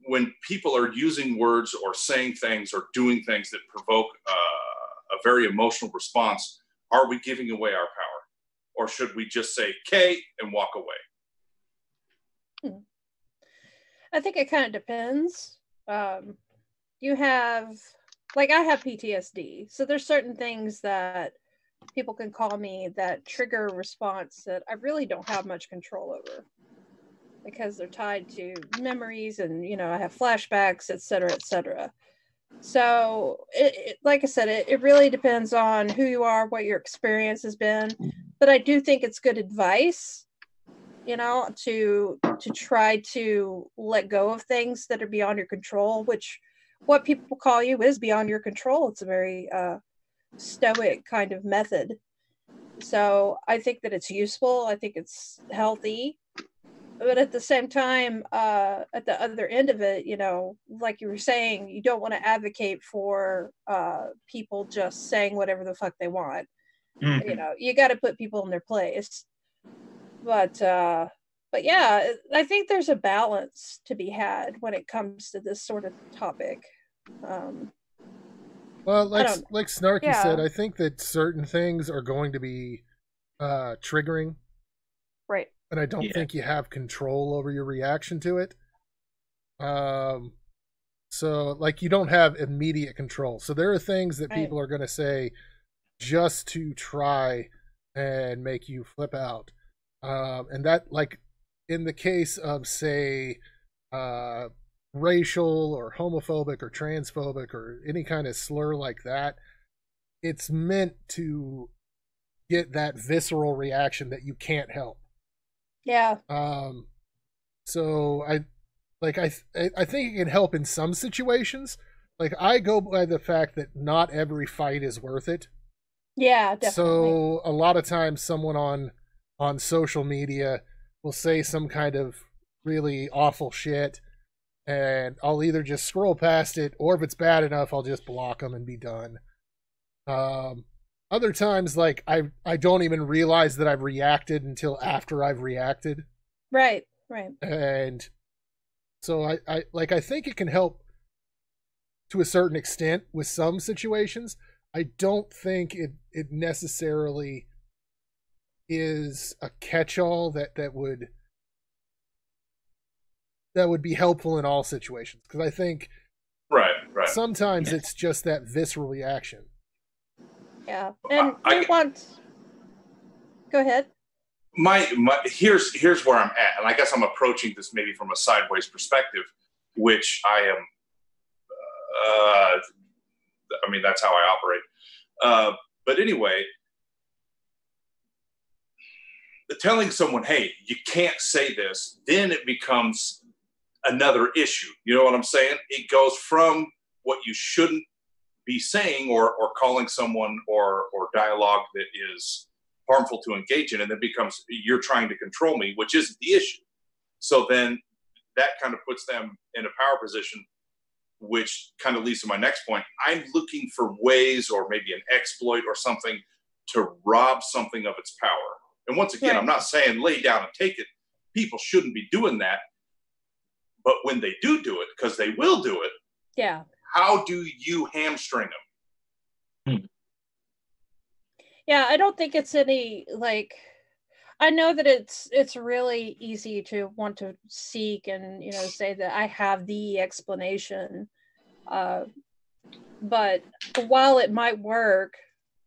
when people are using words or saying things or doing things that provoke a very emotional response, are we giving away our power? Or should we just say, "Okay," and walk away? I think it kind of depends. You have, like, I have PTSD, so there's certain things that people can call me that trigger a response that I really don't have much control over because they're tied to memories and, you know, I have flashbacks, etc., etc. So, like I said, it really depends on who you are, what your experience has been. But I do think it's good advice, you know, to try to let go of things that are beyond your control, which what people call you is beyond your control. It's a very stoic kind of method. So I think that it's useful. I think it's healthy. But at the same time, at the other end of it, you know, like you were saying, you don't want to advocate for people just saying whatever the fuck they want. Mm-hmm. You know, you got to put people in their place. But yeah, I think there's a balance to be had when it comes to this sort of topic. Well, like Snarky said, I think that certain things are going to be triggering. Right. And I don't think you have control over your reaction to it. So, like, you don't have immediate control. So there are things that people are going to say just to try and make you flip out. And that, like, in the case of, say, racial or homophobic or transphobic or any kind of slur like that, it's meant to get that visceral reaction that you can't help. Yeah. So I think it can help in some situations. Like, I go by the fact that not every fight is worth it. Yeah, definitely. So a lot of times someone on social media will say some kind of really awful shit, and I'll either just scroll past it, or if it's bad enough, I'll just block them and be done. Other times, like, I don't even realize that I've reacted until after I've reacted. Right. And so I think it can help to a certain extent with some situations. I don't think it necessarily is a catch-all that would be helpful in all situations, because I think right. sometimes it's just that visceral reaction. Yeah, and go ahead. Here's where I'm at, and I guess I'm approaching this maybe from a sideways perspective, which I am. I mean, that's how I operate. But anyway, telling someone, "Hey, you can't say this," then it becomes another issue. You know what I'm saying? It goes from what you shouldn't be saying or calling someone or dialogue that is harmful to engage in, and then becomes you're trying to control me, which isn't the issue. So then that kind of puts them in a power position, which kind of leads to my next point. I'm looking for ways or maybe an exploit or something to rob something of its power. And once again, I'm not saying lay down and take it. People shouldn't be doing that. But when they do it, because they will do it, yeah. How do you hamstring them? Yeah, I don't think it's any, like, I know that it's really easy to want to seek and, you know, say that I have the explanation. But while it might work,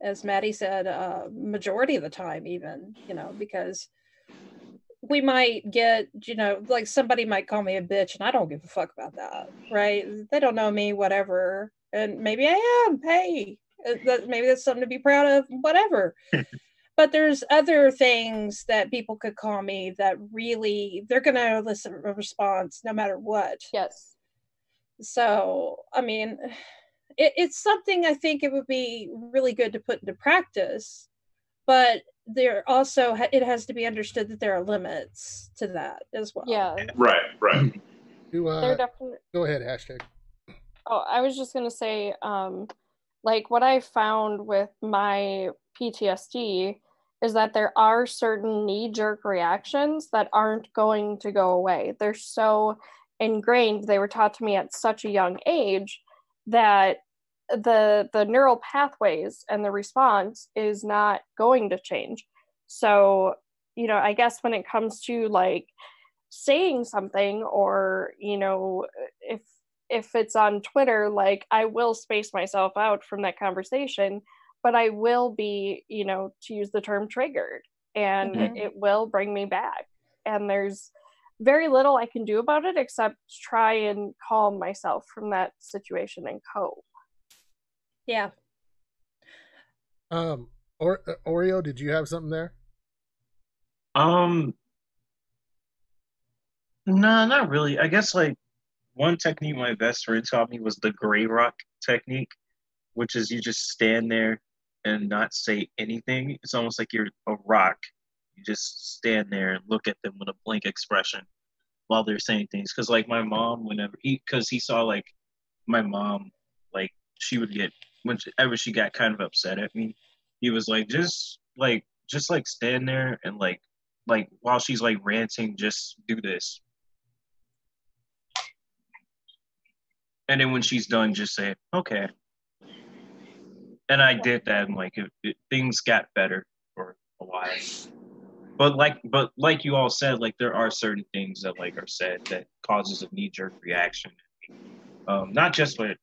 as Maddie said, majority of the time even, you know, because we might get, you know, like somebody might call me a bitch and I don't give a fuck about that, right? They don't know me, whatever. And maybe I am, hey, maybe that's something to be proud of, whatever. But there's other things that people could call me that really, they're going to elicit a response no matter what. Yes. So, I mean, it's something I think it would be really good to put into practice, but there also, it has to be understood that there are limits to that as well. Yeah. Right. They're definitely... Go ahead, hashtag. Oh, I was just going to say, like what I found with my PTSD is that there are certain knee-jerk reactions that aren't going to go away. They're so ingrained, they were taught to me at such a young age that the neural pathways and the response is not going to change. So, you know, I guess when it comes to like saying something, or, you know, if it's on Twitter, like I will space myself out from that conversation, but I will be, you know, to use the term, triggered, and it will bring me back. And there's very little I can do about it except try and calm myself from that situation and cope. Yeah. Oreo, did you have something there? No, not really. I guess like one technique my best friend taught me was the gray rock technique, which is you just stand there and not say anything. It's almost like you're a rock. You just stand there and look at them with a blank expression while they're saying things. Because like my mom, because he saw like my mom, like she would get, whenever she got kind of upset at me, he was like, just stand there and like while she's like ranting, just do this. And then when she's done, just say, okay. And I did that, and like things got better for a while. But like you all said, like there are certain things that like are said that causes a knee-jerk reaction. Not just with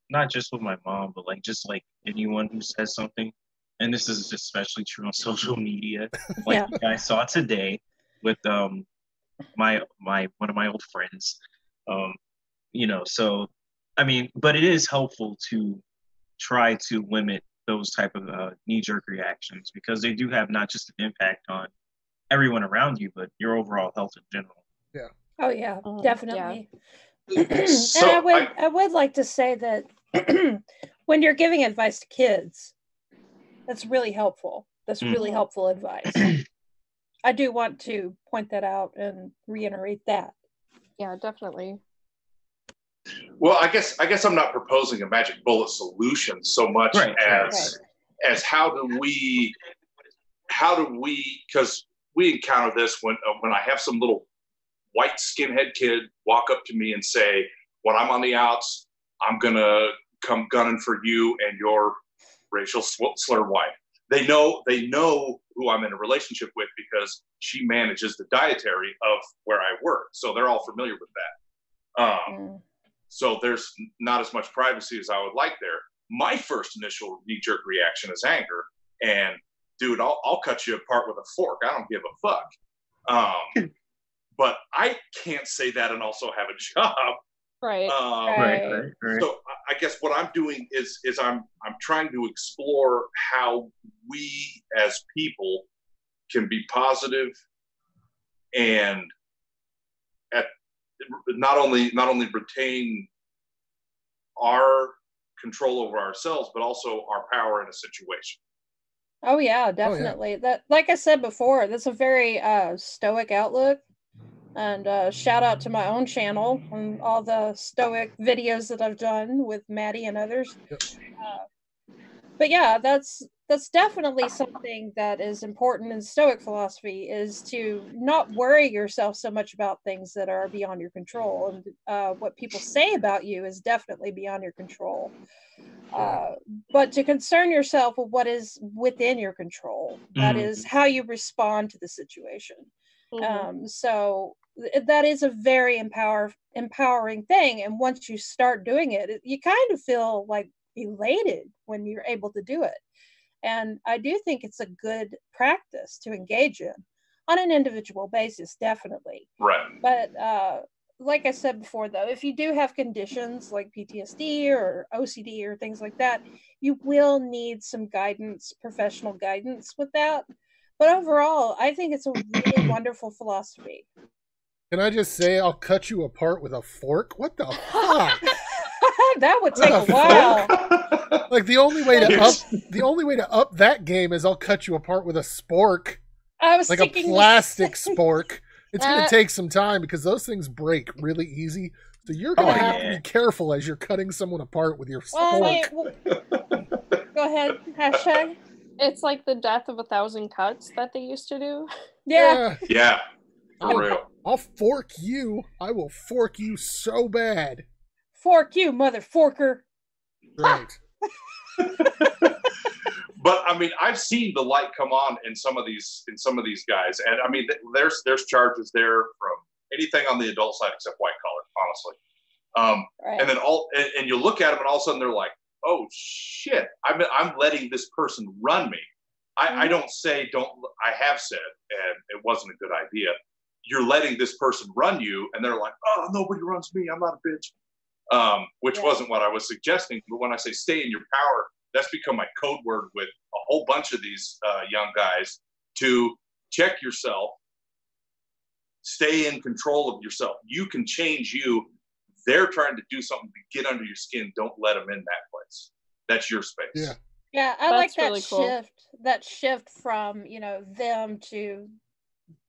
my mom, but like just like anyone who says something. And this is especially true on social media, like you guys saw today with my one of my old friends. You know, so I mean, but it is helpful to try to limit those type of knee-jerk reactions, because they do have not just an impact on everyone around you, but your overall health in general. Yeah. Oh yeah, definitely. Yeah. So and I would like to say that when you're giving advice to kids, that's really helpful. That's really helpful advice. I do want to point that out and reiterate that. Yeah, definitely. Well, I guess I'm not proposing a magic bullet solution so much as how do we, because we encounter this when I have some little white skinhead kid walk up to me and say, when I'm on the outs, I'm gonna come gunning for you and your racial slur wife. They know who I'm in a relationship with because she manages the dietary of where I work. So they're all familiar with that. So there's not as much privacy as I would like there. My first initial knee-jerk reaction is anger. And dude, I'll cut you apart with a fork. I don't give a fuck. But I can't say that and also have a job. Right. Right. So I guess what I'm doing is I'm trying to explore how we as people can be positive and not only retain our control over ourselves, but also our power in a situation. Oh yeah, definitely. That, like I said before, that's a very stoic outlook. And shout out to my own channel and all the stoic videos that I've done with Maddie and others. But yeah, that's definitely something that is important in stoic philosophy, is to not worry yourself so much about things that are beyond your control. And what people say about you is definitely beyond your control. But to concern yourself with what is within your control, that is how you respond to the situation. So that is a very empowering thing. And once you start doing it, you kind of feel like elated when you're able to do it. And I do think it's a good practice to engage in on an individual basis, definitely. Right. But like I said before, though, if you do have conditions like PTSD or OCD or things like that, you will need some guidance, professional guidance with that. But overall, I think it's a really wonderful philosophy. Can I just say I'll cut you apart with a fork? What the fuck? That would take a while. Like the only way to up that game is I'll cut you apart with a spork. I was like a plastic spork. It's gonna take some time because those things break really easy. So you're gonna have to be careful as you're cutting someone apart with your spork. Go ahead. Hashtag. It's like the death of 1,000 cuts that they used to do. Yeah. Yeah. For real. I'll fork you. I will fork you so bad. Fork you, mother forker. Right. But I mean, I've seen the light come on in some of these guys, and I mean, there's charges there from anything on the adult side except white collar, honestly. Right. And then and you look at them, and all of a sudden they're like, "Oh shit! I'm letting this person run me." I don't say don't. I have said, and it wasn't a good idea. You're letting this person run you, and they're like, "Oh, nobody runs me. I'm not a bitch," which wasn't what I was suggesting. But when I say stay in your power, that's become my code word with a whole bunch of these young guys to check yourself, stay in control of yourself. You can change you. They're trying to do something to get under your skin. Don't let them in that place. That's your space. Yeah. Yeah, I like that really cool. shift. That shift from them to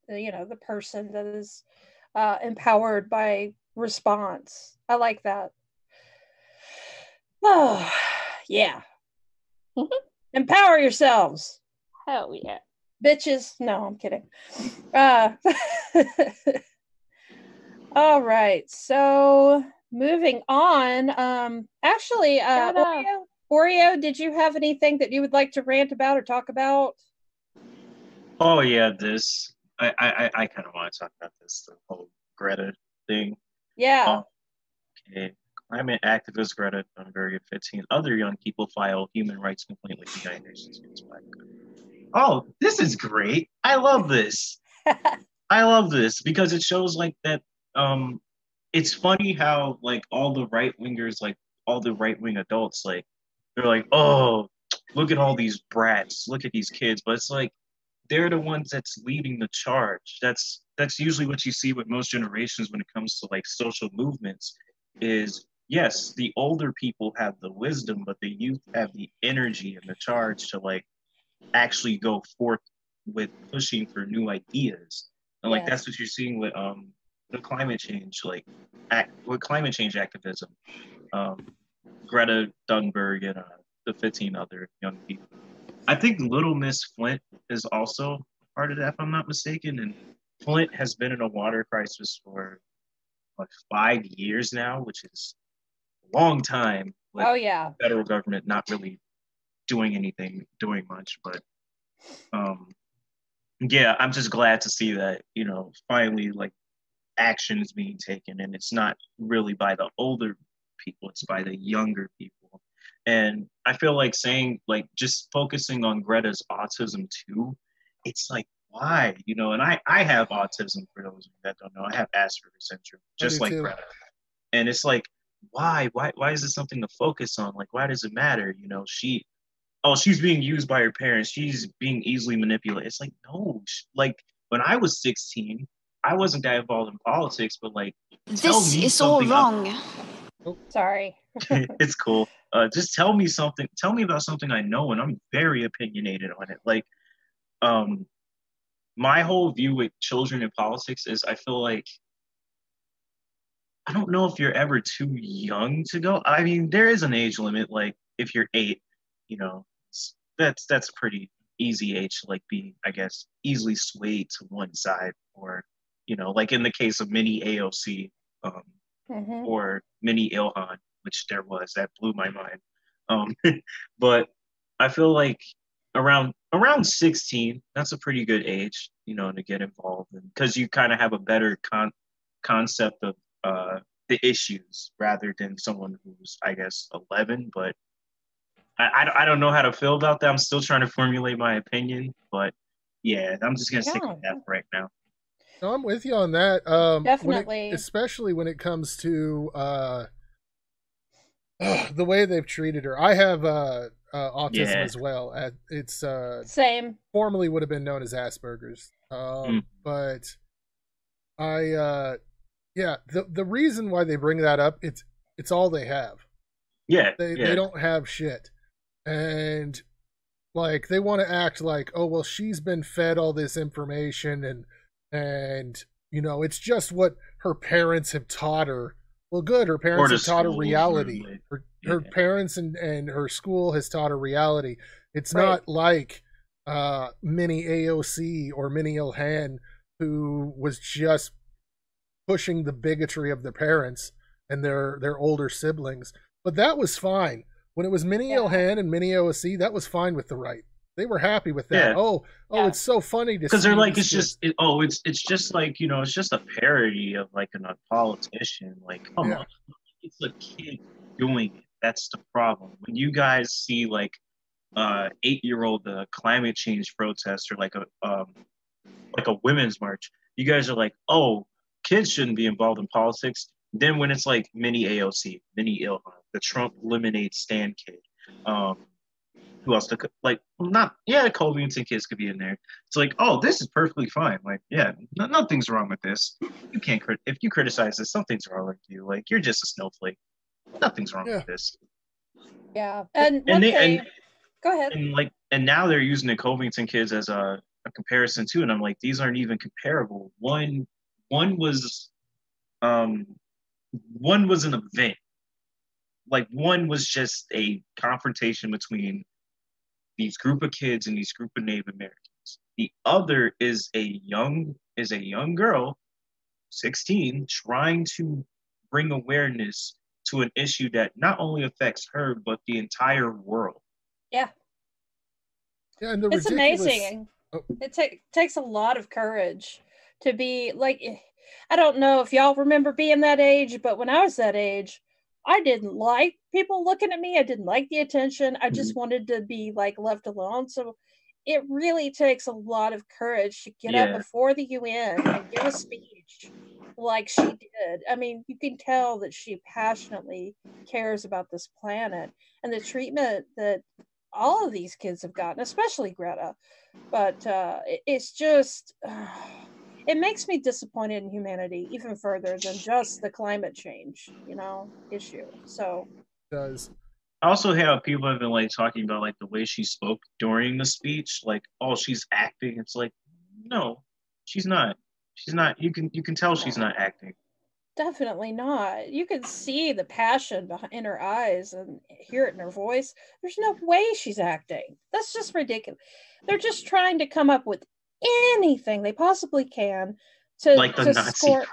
the person that is empowered by response. I like that. Oh, yeah. Empower yourselves. Hell yeah. Bitches. No, I'm kidding. All right. So moving on. Actually, Oreo, did you have anything that you would like to rant about or talk about? Oh yeah, this. I kind of want to talk about this, the whole Greta thing. Yeah. Okay. Climate activist Greta Thunberg and 15 other young people file human rights complaint with the United Nations against Black. Oh, this is great. I love this. I love this because it shows like that. It's funny how like all the right wingers, like all the right wing adults, like they're like, oh, look at all these brats, look at these kids, but it's like they're the ones that's leading the charge. That's usually what you see with most generations when it comes to like social movements. Is yes, the older people have the wisdom, but the youth have the energy and the charge to like actually go forth with pushing for new ideas. And like that's what you're seeing with the climate change, like with climate change activism. Greta Thunberg and the 15 other young people. I think Little Miss Flint is also part of that, if I'm not mistaken. And Flint has been in a water crisis for like 5 years now, which is a long time. Like, oh yeah, federal government not really doing much, but yeah, I'm just glad to see that, finally, like, action is being taken, and it's not really by the older people, it's by the younger people. And I feel like saying, like, just focusing on Greta's autism too, it's like, why? And I have autism, for those that don't know. I have Asperger's syndrome, just like too. Greta. And it's like, why is this something to focus on? Like, why does it matter? She's being used by her parents. She's being easily manipulated. It's like, no. Like, when I was 16, I wasn't that involved in politics, but, like, this is all wrong. Sorry. It's cool. Just tell me something. Tell me about something I know, and I'm very opinionated on it. Like, my whole view with children in politics is, I feel like, I don't know if you're ever too young to go. I mean, there is an age limit. Like, if you're 8, that's a pretty easy age to, like, be, I guess, easily swayed to one side, or, like in the case of mini AOC, or mini Ilhan, which there was, that blew my mind. But I feel like around 16, that's a pretty good age, to get involved in, because you kind of have a better concept of the issues, rather than someone who's, I guess, 11. But I don't know how to feel about that. I'm still trying to formulate my opinion, but yeah, I'm just gonna stick with that for right now. No, I'm with you on that. Definitely, especially when it comes to the way they've treated her. I have autism as well. It's same. Formerly would have been known as Asperger's, but the reason why they bring that up, it's all they have. Yeah, they don't have shit, and, like, they want to act like, oh well, she's been fed all this information, and it's just what her parents have taught her. Well, good, her parents have taught her reality. Her parents and her school has taught her reality. It's not like mini AOC or mini Ilhan, who was just pushing the bigotry of their parents and their older siblings. But that was fine. When it was mini Ilhan and mini AOC, that was fine with the right. They were happy with that. Yeah. It's so funny to see. Because they're like, it's just like, it's just a parody of, like, a politician. Like, come on, it's a kid doing it. That's the problem. When you guys see, like, 8-year-old climate change protest, or like a women's march, you guys are like, oh, kids shouldn't be involved in politics. Then when it's like mini AOC, mini Ilhan, the Trump lemonade stand kid, who else? Covington kids could be in there. It's like, oh, this is perfectly fine. Like, yeah, nothing's wrong with this. You can't if you criticize this, something's wrong with you. Like, you're just a snowflake. Nothing's wrong with this. Yeah, go ahead. And now they're using the Covington kids as a comparison too, and I'm like, these aren't even comparable. One was an event. Like, one was just a confrontation between these group of kids and these group of Native Americans. The other is a young girl, 16, trying to bring awareness to an issue that not only affects her, but the entire world. Yeah. Yeah, and it's amazing. It takes a lot of courage to be, like, I don't know if y'all remember being that age, but when I was that age, I didn't like people looking at me. I didn't like the attention. I just wanted to be, like, left alone. So it really takes a lot of courage to get up before the UN and give a speech like she did. I mean, you can tell that she passionately cares about this planet and the treatment that all of these kids have gotten, especially Greta. But it's just... it makes me disappointed in humanity even further than just the climate change, issue. So it does. I also have people have been, like, talking about, like, the way she spoke during the speech, like, oh, she's acting. It's like, no, she's not. She's not. You can tell she's not acting. Definitely not. You can see the passion in her eyes and hear it in her voice. There's no way she's acting. That's just ridiculous. They're just trying to come up with anything they possibly can to, like the to Nazi score.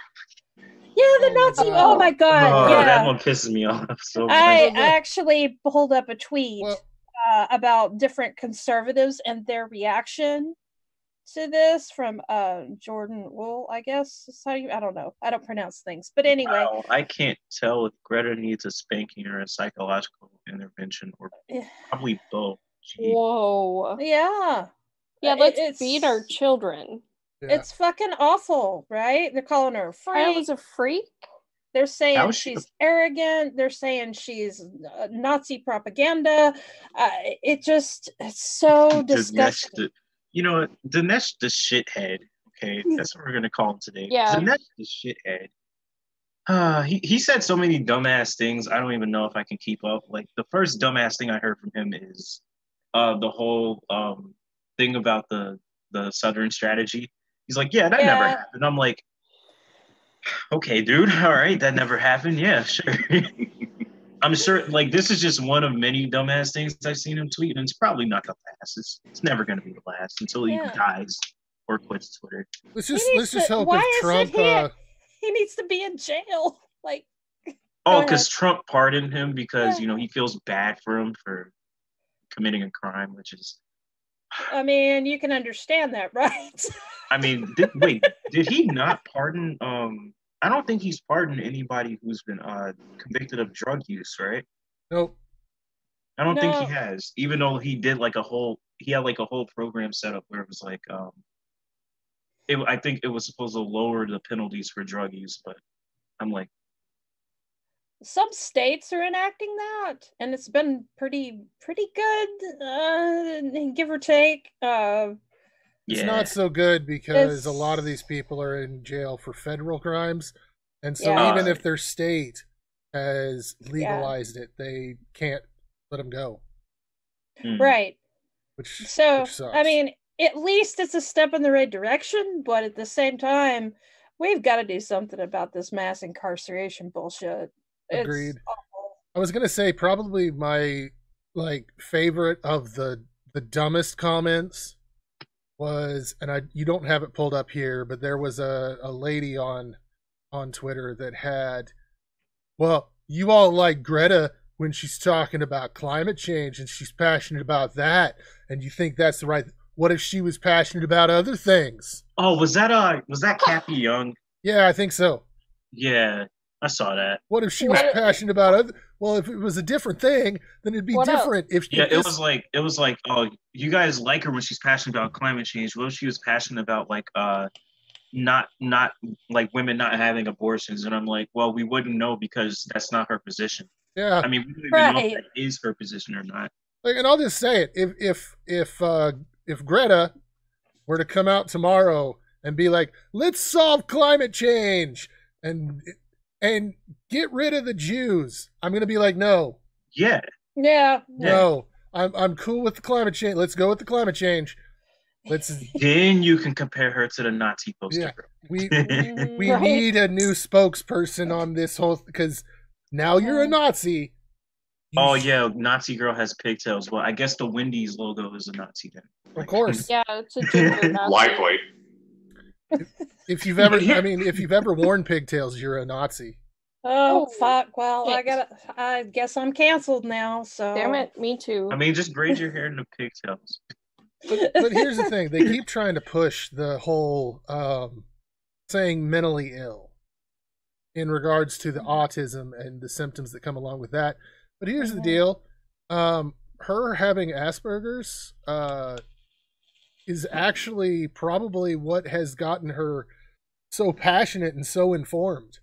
the Nazi. Oh my god! Yeah, that one pisses me off. So I actually pulled up a tweet Well, about different conservatives and their reaction to this from Jordan Wool, I guess. Is how you, I don't know. I don't pronounce things. But anyway. Wow, I can't tell if Greta needs a spanking or a psychological intervention, or probably both. Jeez. Whoa. Yeah. Yeah, let's feed our children. Yeah. It's fucking awful, right? They're calling her a freak. I was a freak. They're saying she's arrogant. They're saying she's Nazi propaganda. It's so disgusting. You know, Dinesh the shithead. Okay, that's what we're gonna call him today. Yeah. Dinesh the shithead. He said so many dumbass things. I don't even know if I can keep up. Like the first dumbass thing I heard from him is the whole thing about the Southern strategy. He's like, yeah, that never happened. I'm like, okay, dude, all right, that never happened. Yeah, sure. I'm sure, like, this is just one of many dumbass things I've seen him tweet, and it's probably not the last. It's never going to be the last until he dies or quits Twitter. Let's just hope if Trump... he needs to be in jail. Like, because Trump pardoned him because, you know, he feels bad for him for committing a crime, which is... I mean, you can understand that, right? I mean, did he not pardon... I don't think he's pardoned anybody who's been convicted of drug use, right? Nope. I don't think he has, even though he did like he had like a whole program set up where it was like, I think it was supposed to lower the penalties for drug use, but I'm like, some states are enacting that, and it's been pretty good, give or take. It's not so good because a lot of these people are in jail for federal crimes. And so even if their state has legalized it, they can't let them go. Right. Which sucks. I mean, at least it's a step in the right direction, but at the same time, we've got to do something about this mass incarceration bullshit. Agreed. I was going to say probably my favorite of the dumbest comments was, and you don't have it pulled up here, but there was a lady on Twitter that had, well, you all like Greta when she's talking about climate change and she's passionate about that, and you think that's the right. What if she was passionate about other things? Oh, was that Kathy Young? Yeah, I think so. Yeah, I saw that. What if she was passionate about other? Well, if it was a different thing, then it'd be different. It was like, oh, you guys like her when she's passionate about climate change. What if she was passionate about not like women not having abortions? And I'm like, well, we wouldn't know because that's not her position. Yeah, I mean, we don't even know if that is her position or not. And I'll just say it: if Greta were to come out tomorrow and be like, let's solve climate change and get rid of the Jews, I'm gonna be like, no. Yeah. No. I'm cool with the climate change. Let's go with the climate change. Then you can compare her to the Nazi poster. Yeah. We need a new spokesperson on this whole, because now you're a Nazi. Nazi girl has pigtails. Well, I guess the Wendy's logo is a Nazi then. Of course. Yeah, it's a ginger Nazi. Likely. If you've ever worn pigtails, you're a Nazi. Oh fuck! Well, I guess I'm canceled now. So damn it, me too. I mean, just braid your hair into pigtails. But here's the thing: they keep trying to push the whole saying mentally ill in regards to the autism and the symptoms that come along with that. But here's the deal: her having Asperger's is actually probably what has gotten her so passionate and so informed.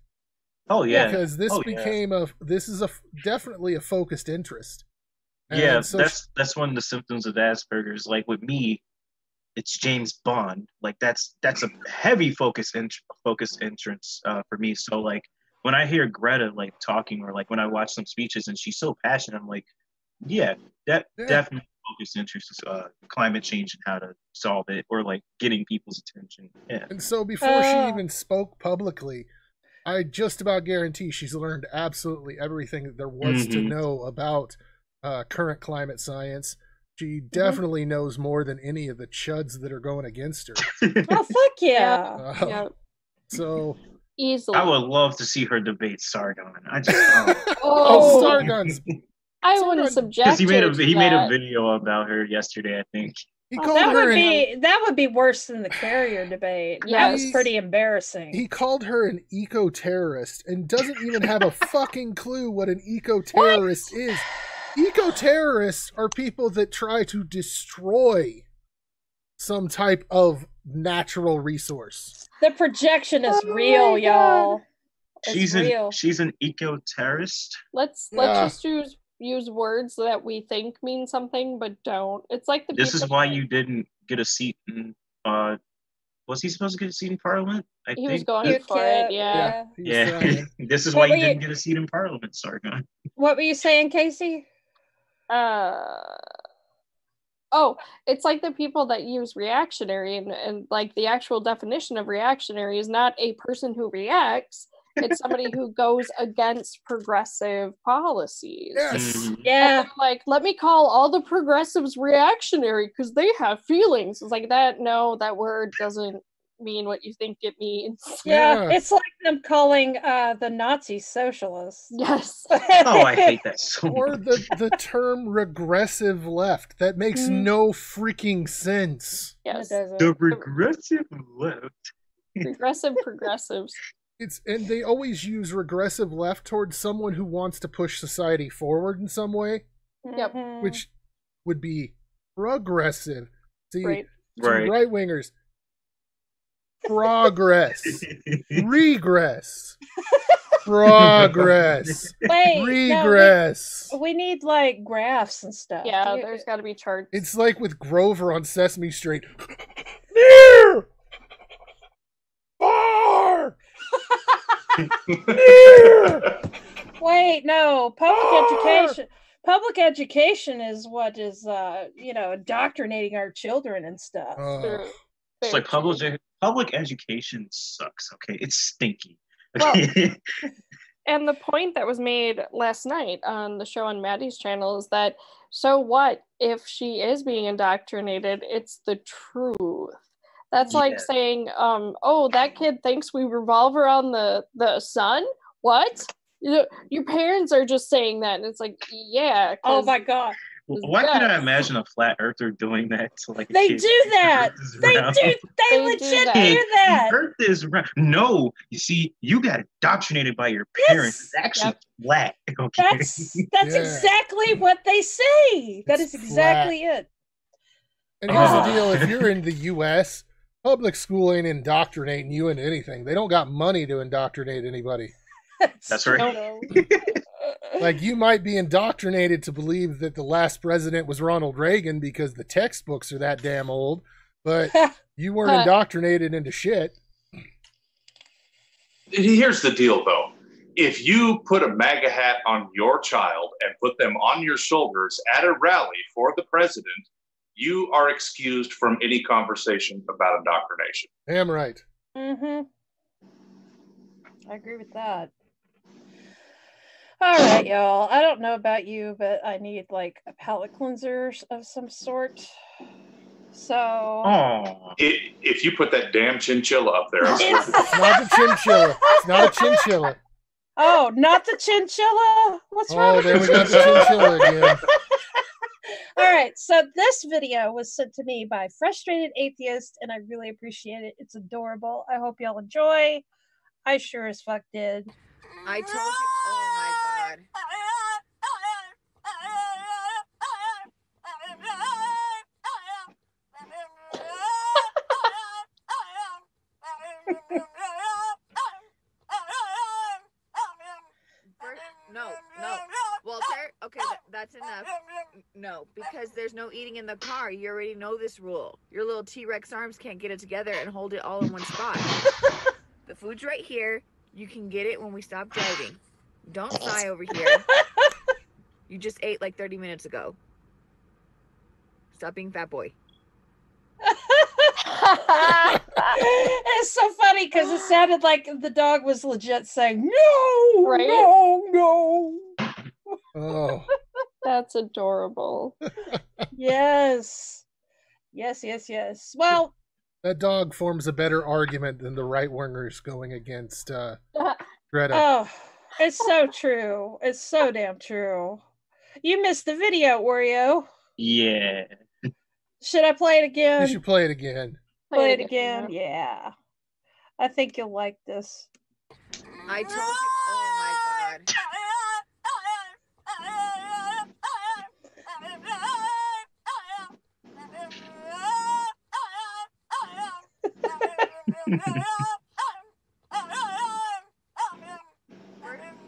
Oh yeah, because this is definitely a focused interest. And yeah, so that's one of the symptoms of Asperger's. Like with me, it's James Bond. Like that's a heavy focus interest for me. So like when I hear Greta like talking, or like when I watch some speeches and she's so passionate, I'm like, definitely focus interest is climate change and how to solve it, or like getting people's attention. Yeah. And so before she even spoke publicly, I just about guarantee she's learned absolutely everything that there was to know about current climate science. She definitely knows more than any of the chuds that are going against her. Oh, fuck yeah. So Easily. I would love to see her debate Sargon. I just Oh, Sargon's. I wouldn't subject because he made her a video about her yesterday, I think. He called her that would be worse than the carrier debate. That was pretty embarrassing. He called her an eco-terrorist and doesn't even have a fucking clue what an eco-terrorist is. Eco-terrorists are people that try to destroy some type of natural resource. The projection is real, y'all. She's an eco-terrorist. Let's just use words that we think mean something but don't. It's like this is why you didn't get a seat in was he supposed to get a seat in Parliament? I think was going for it, yeah. This is why you didn't get a seat in Parliament, Sargon. What were you saying, Casey? It's like the people that use reactionary and like the actual definition of reactionary is not a person who reacts. It's somebody who goes against progressive policies. Yes. Yeah. Like, let me call all the progressives reactionary because they have feelings. It's like that. No, that word doesn't mean what you think it means. Yeah. It's like them calling the Nazis socialists. Yes. Oh, I hate that so much. Or the term regressive left. That makes no freaking sense. Yes. The regressive left. Progressives. And they always use regressive left towards someone who wants to push society forward in some way. Yep. Which would be progressive. See, right wingers. Progress. Regress. Progress. Wait, regress. No, we need like graphs and stuff. Yeah, there's got to be charts. It's like with Grover on Sesame Street. Near! Far! Near! Wait, no. Public education is what is indoctrinating our children and stuff. It's like public education sucks, okay? It's stinky. Okay? Well, and the point that was made last night on the show on Maddie's channel is that, so what if she is being indoctrinated? It's the truth. That's like saying, that kid thinks we revolve around the sun? What? Your parents are just saying that. And it's like, yeah. Oh my God. Why can't I imagine a flat earther doing that to like a They kid? do that. They legit do that. The earth is round. No, you see, you got indoctrinated by your parents. It's actually flat. Okay? That's exactly what they say. That is exactly it. And here's the deal. If you're in the U.S., public school ain't indoctrinating you into anything. They don't got money to indoctrinate anybody. That's right. Like, you might be indoctrinated to believe that the last president was Ronald Reagan because the textbooks are that damn old, but you weren't indoctrinated into shit. Here's the deal, though. If you put a MAGA hat on your child and put them on your shoulders at a rally for the president, you are excused from any conversation about indoctrination. Damn right. Mm-hmm. I agree with that. All right, y'all. I don't know about you, but I need like a palate cleanser of some sort. So, if you put that damn chinchilla up there, it's not a chinchilla. It's not a chinchilla. Oh, not the chinchilla? What's wrong? Oh, there we got the chinchilla again. All right, so this video was sent to me by Frustrated Atheist, and I really appreciate it. It's adorable. I hope y'all enjoy. I sure as fuck did. I told you. Oh my God. No. Walter, okay, that's enough. No, because there's no eating in the car. You already know this rule. Your little T-Rex arms can't get it together and hold it all in one spot. The food's right here. You can get it when we stop driving. Don't sigh over here. You just ate like 30 minutes ago. Stop being fat boy. It's so funny because it sounded like the dog was legit saying, no, right? No. Oh. That's adorable. Yes. Well, That dog forms a better argument than the right-wingers going against Greta. Oh, it's so true. It's so damn true. You missed the video, Oreo. Yeah. Should I play it again? You should play it again. Play it again? Yeah. I think you'll like this. I told you. Oh my god.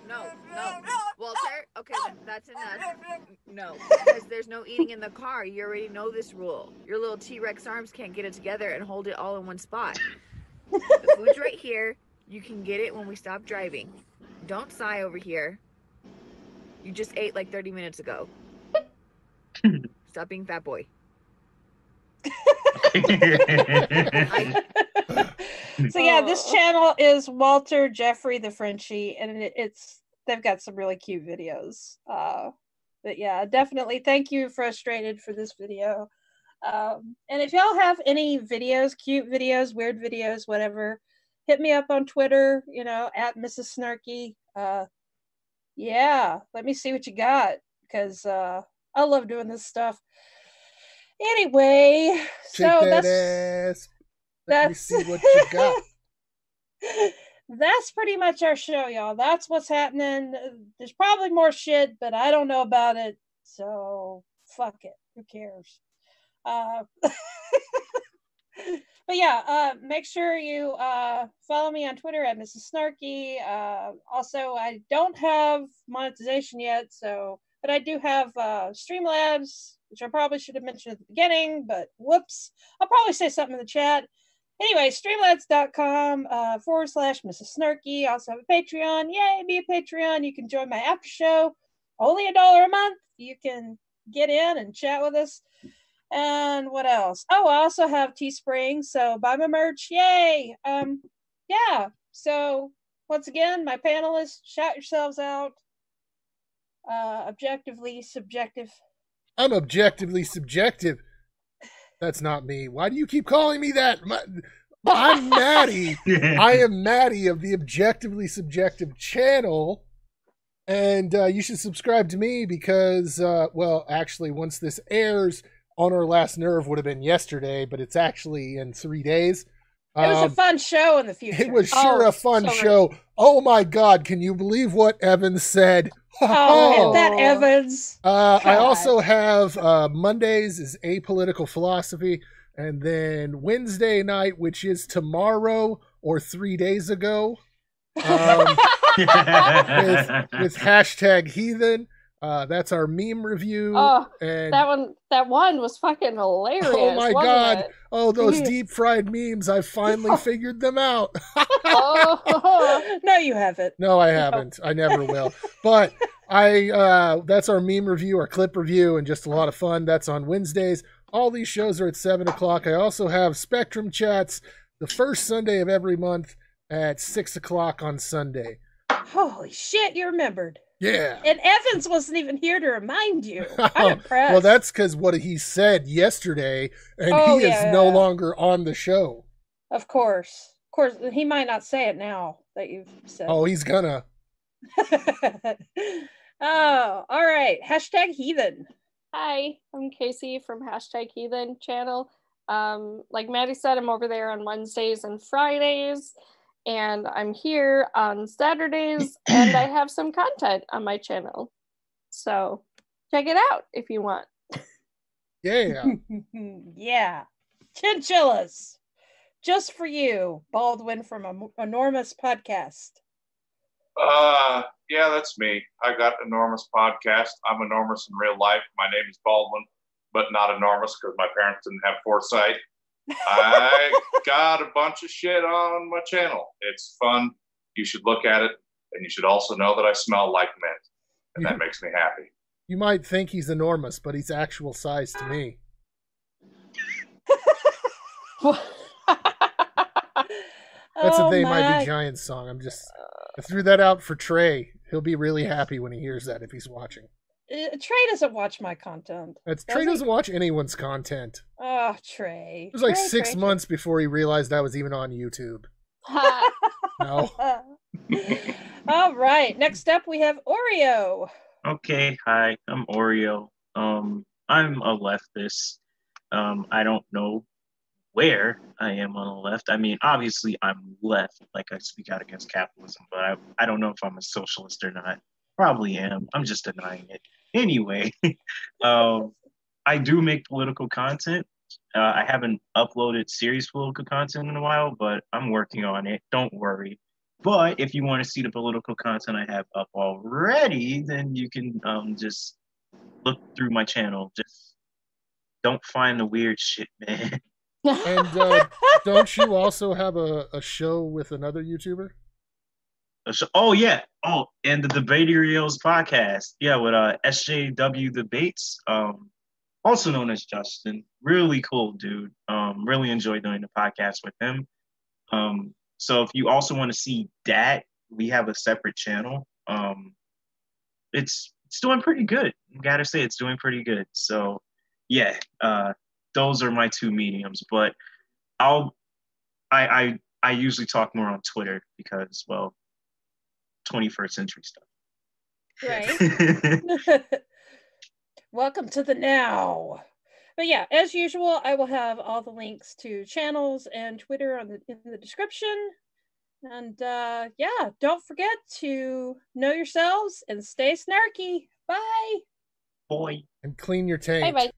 No. Walter, okay, that's enough. No, because there's no eating in the car. You already know this rule. Your little T-Rex arms can't get it together and hold it all in one spot. The food's right here. You can get it when we stop driving. Don't sigh over here. You just ate like 30 minutes ago. Stop being fat boy. So yeah, this channel is Walter, Geoffrey, the Frenchie, and they've got some really cute videos. But yeah, definitely thank you, Frustrated, for this video. And if y'all have any videos, cute videos, weird videos, whatever, hit me up on Twitter, at Mrs. Snarky. Yeah, let me see what you got, because I love doing this stuff. Anyway, Let me see what you got. That's pretty much our show, y'all. That's what's happening. There's probably more shit, but I don't know about it, so fuck it. Who cares? But yeah, make sure you follow me on Twitter at Mrs. Snarky. Also, I don't have monetization yet, but I do have Streamlabs, which I probably should have mentioned at the beginning, but whoops. I'll probably say something in the chat. Anyway, streamlabs.com /Mrs. Snarky. Also have a Patreon. Yay, be a Patreon. You can join my after show. Only $1 a month. You can get in and chat with us. And what else? Oh, I also have Teespring, so buy my merch. Yay! Yeah. So once again, my panelists, shout yourselves out. Objectively subjective. I'm objectively subjective. That's not me. Why do you keep calling me that? I'm Maddie. I am Maddie of the Objectively Subjective channel. And you should subscribe to me because, well, actually, once this airs, On Our Last Nerve would have been yesterday, but it's actually in 3 days. It was a fun show in the future. It was sure a fun show. Oh my God, can you believe what Evans said? Oh, that Evans. I also have Mondays is Apolitical Philosophy, and then Wednesday night, which is tomorrow or 3 days ago, with hashtag Heathen. That's our meme review. Oh, and that one was fucking hilarious. Oh my God. It? Oh, those deep fried memes. I finally figured them out. Oh. No, you haven't. No, I haven't. I never will. But that's our meme review, our clip review, and just a lot of fun. That's on Wednesdays. All these shows are at 7 o'clock. I also have Spectrum Chats the first Sunday of every month at 6 o'clock on Sunday. Holy shit, you remembered. Yeah. And Evans wasn't even here to remind you. I'm impressed. Well, that's because what he said yesterday, and he is no longer on the show. Of course. Of course, he might not say it now that you've said. Oh, he's gonna. Oh, all right. Hashtag Heathen. Hi, I'm Casey from hashtag Heathen channel. Like Maddie said, I'm over there on Wednesdays and Fridays. And I'm here on Saturdays, and I have some content on my channel. So check it out if you want. Yeah. Yeah. Chinchillas. Just for you, Baldwin from Enormous Podcast. Yeah, that's me. I got Enormous Podcast. I'm enormous in real life. My name is Baldwin, but not enormous because my parents didn't have foresight. I got a bunch of shit on my channel. It's fun. You should look at it, and you should also know that I smell like mint, and that makes me happy. You might think he's enormous, but he's actual size to me. That's a They Might Be Giants song. I threw that out for Trey. He'll be really happy when he hears that if he's watching. Trey doesn't watch my content. Trey doesn't watch anyone's content. Oh, Trey. It was like 6 months before he realized I was even on YouTube. No. All right. Next up, we have Oreo. Okay, hi, I'm Oreo. I'm a leftist. I don't know where I am on the left. I mean, obviously I'm left, like I speak out against capitalism, but I don't know if I'm a socialist or not. Probably am. I'm just denying it. Anyway, I do make political content. I haven't uploaded serious political content in a while, but I'm working on it. Don't worry. But if you want to see the political content I have up already, then you can just look through my channel. Just don't find the weird shit, man. And don't you also have a show with another YouTuber? Oh, yeah. Oh, and the ᖴEᗪEOᔕ podcast. Yeah, with ᖴEᗩTΔેᗪEᗪ, also known as Justin. Really cool dude. Really enjoy doing the podcast with him. So if you also want to see that, we have a separate channel. It's doing pretty good. I gotta say, it's doing pretty good. So yeah, those are my two mediums. But I usually talk more on Twitter because, well, 21st century stuff. Right. Welcome to the now. But yeah, as usual, I will have all the links to channels and Twitter in the description. And yeah, don't forget to know yourselves and stay snarky. Bye. Boy. And clean your tank. Bye-bye.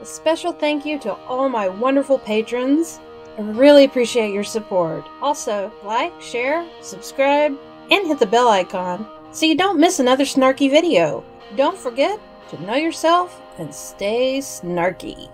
A special thank you to all my wonderful patrons. I really appreciate your support. Also, like, share, subscribe, and hit the bell icon so you don't miss another snarky video. Don't forget to know yourself and stay snarky.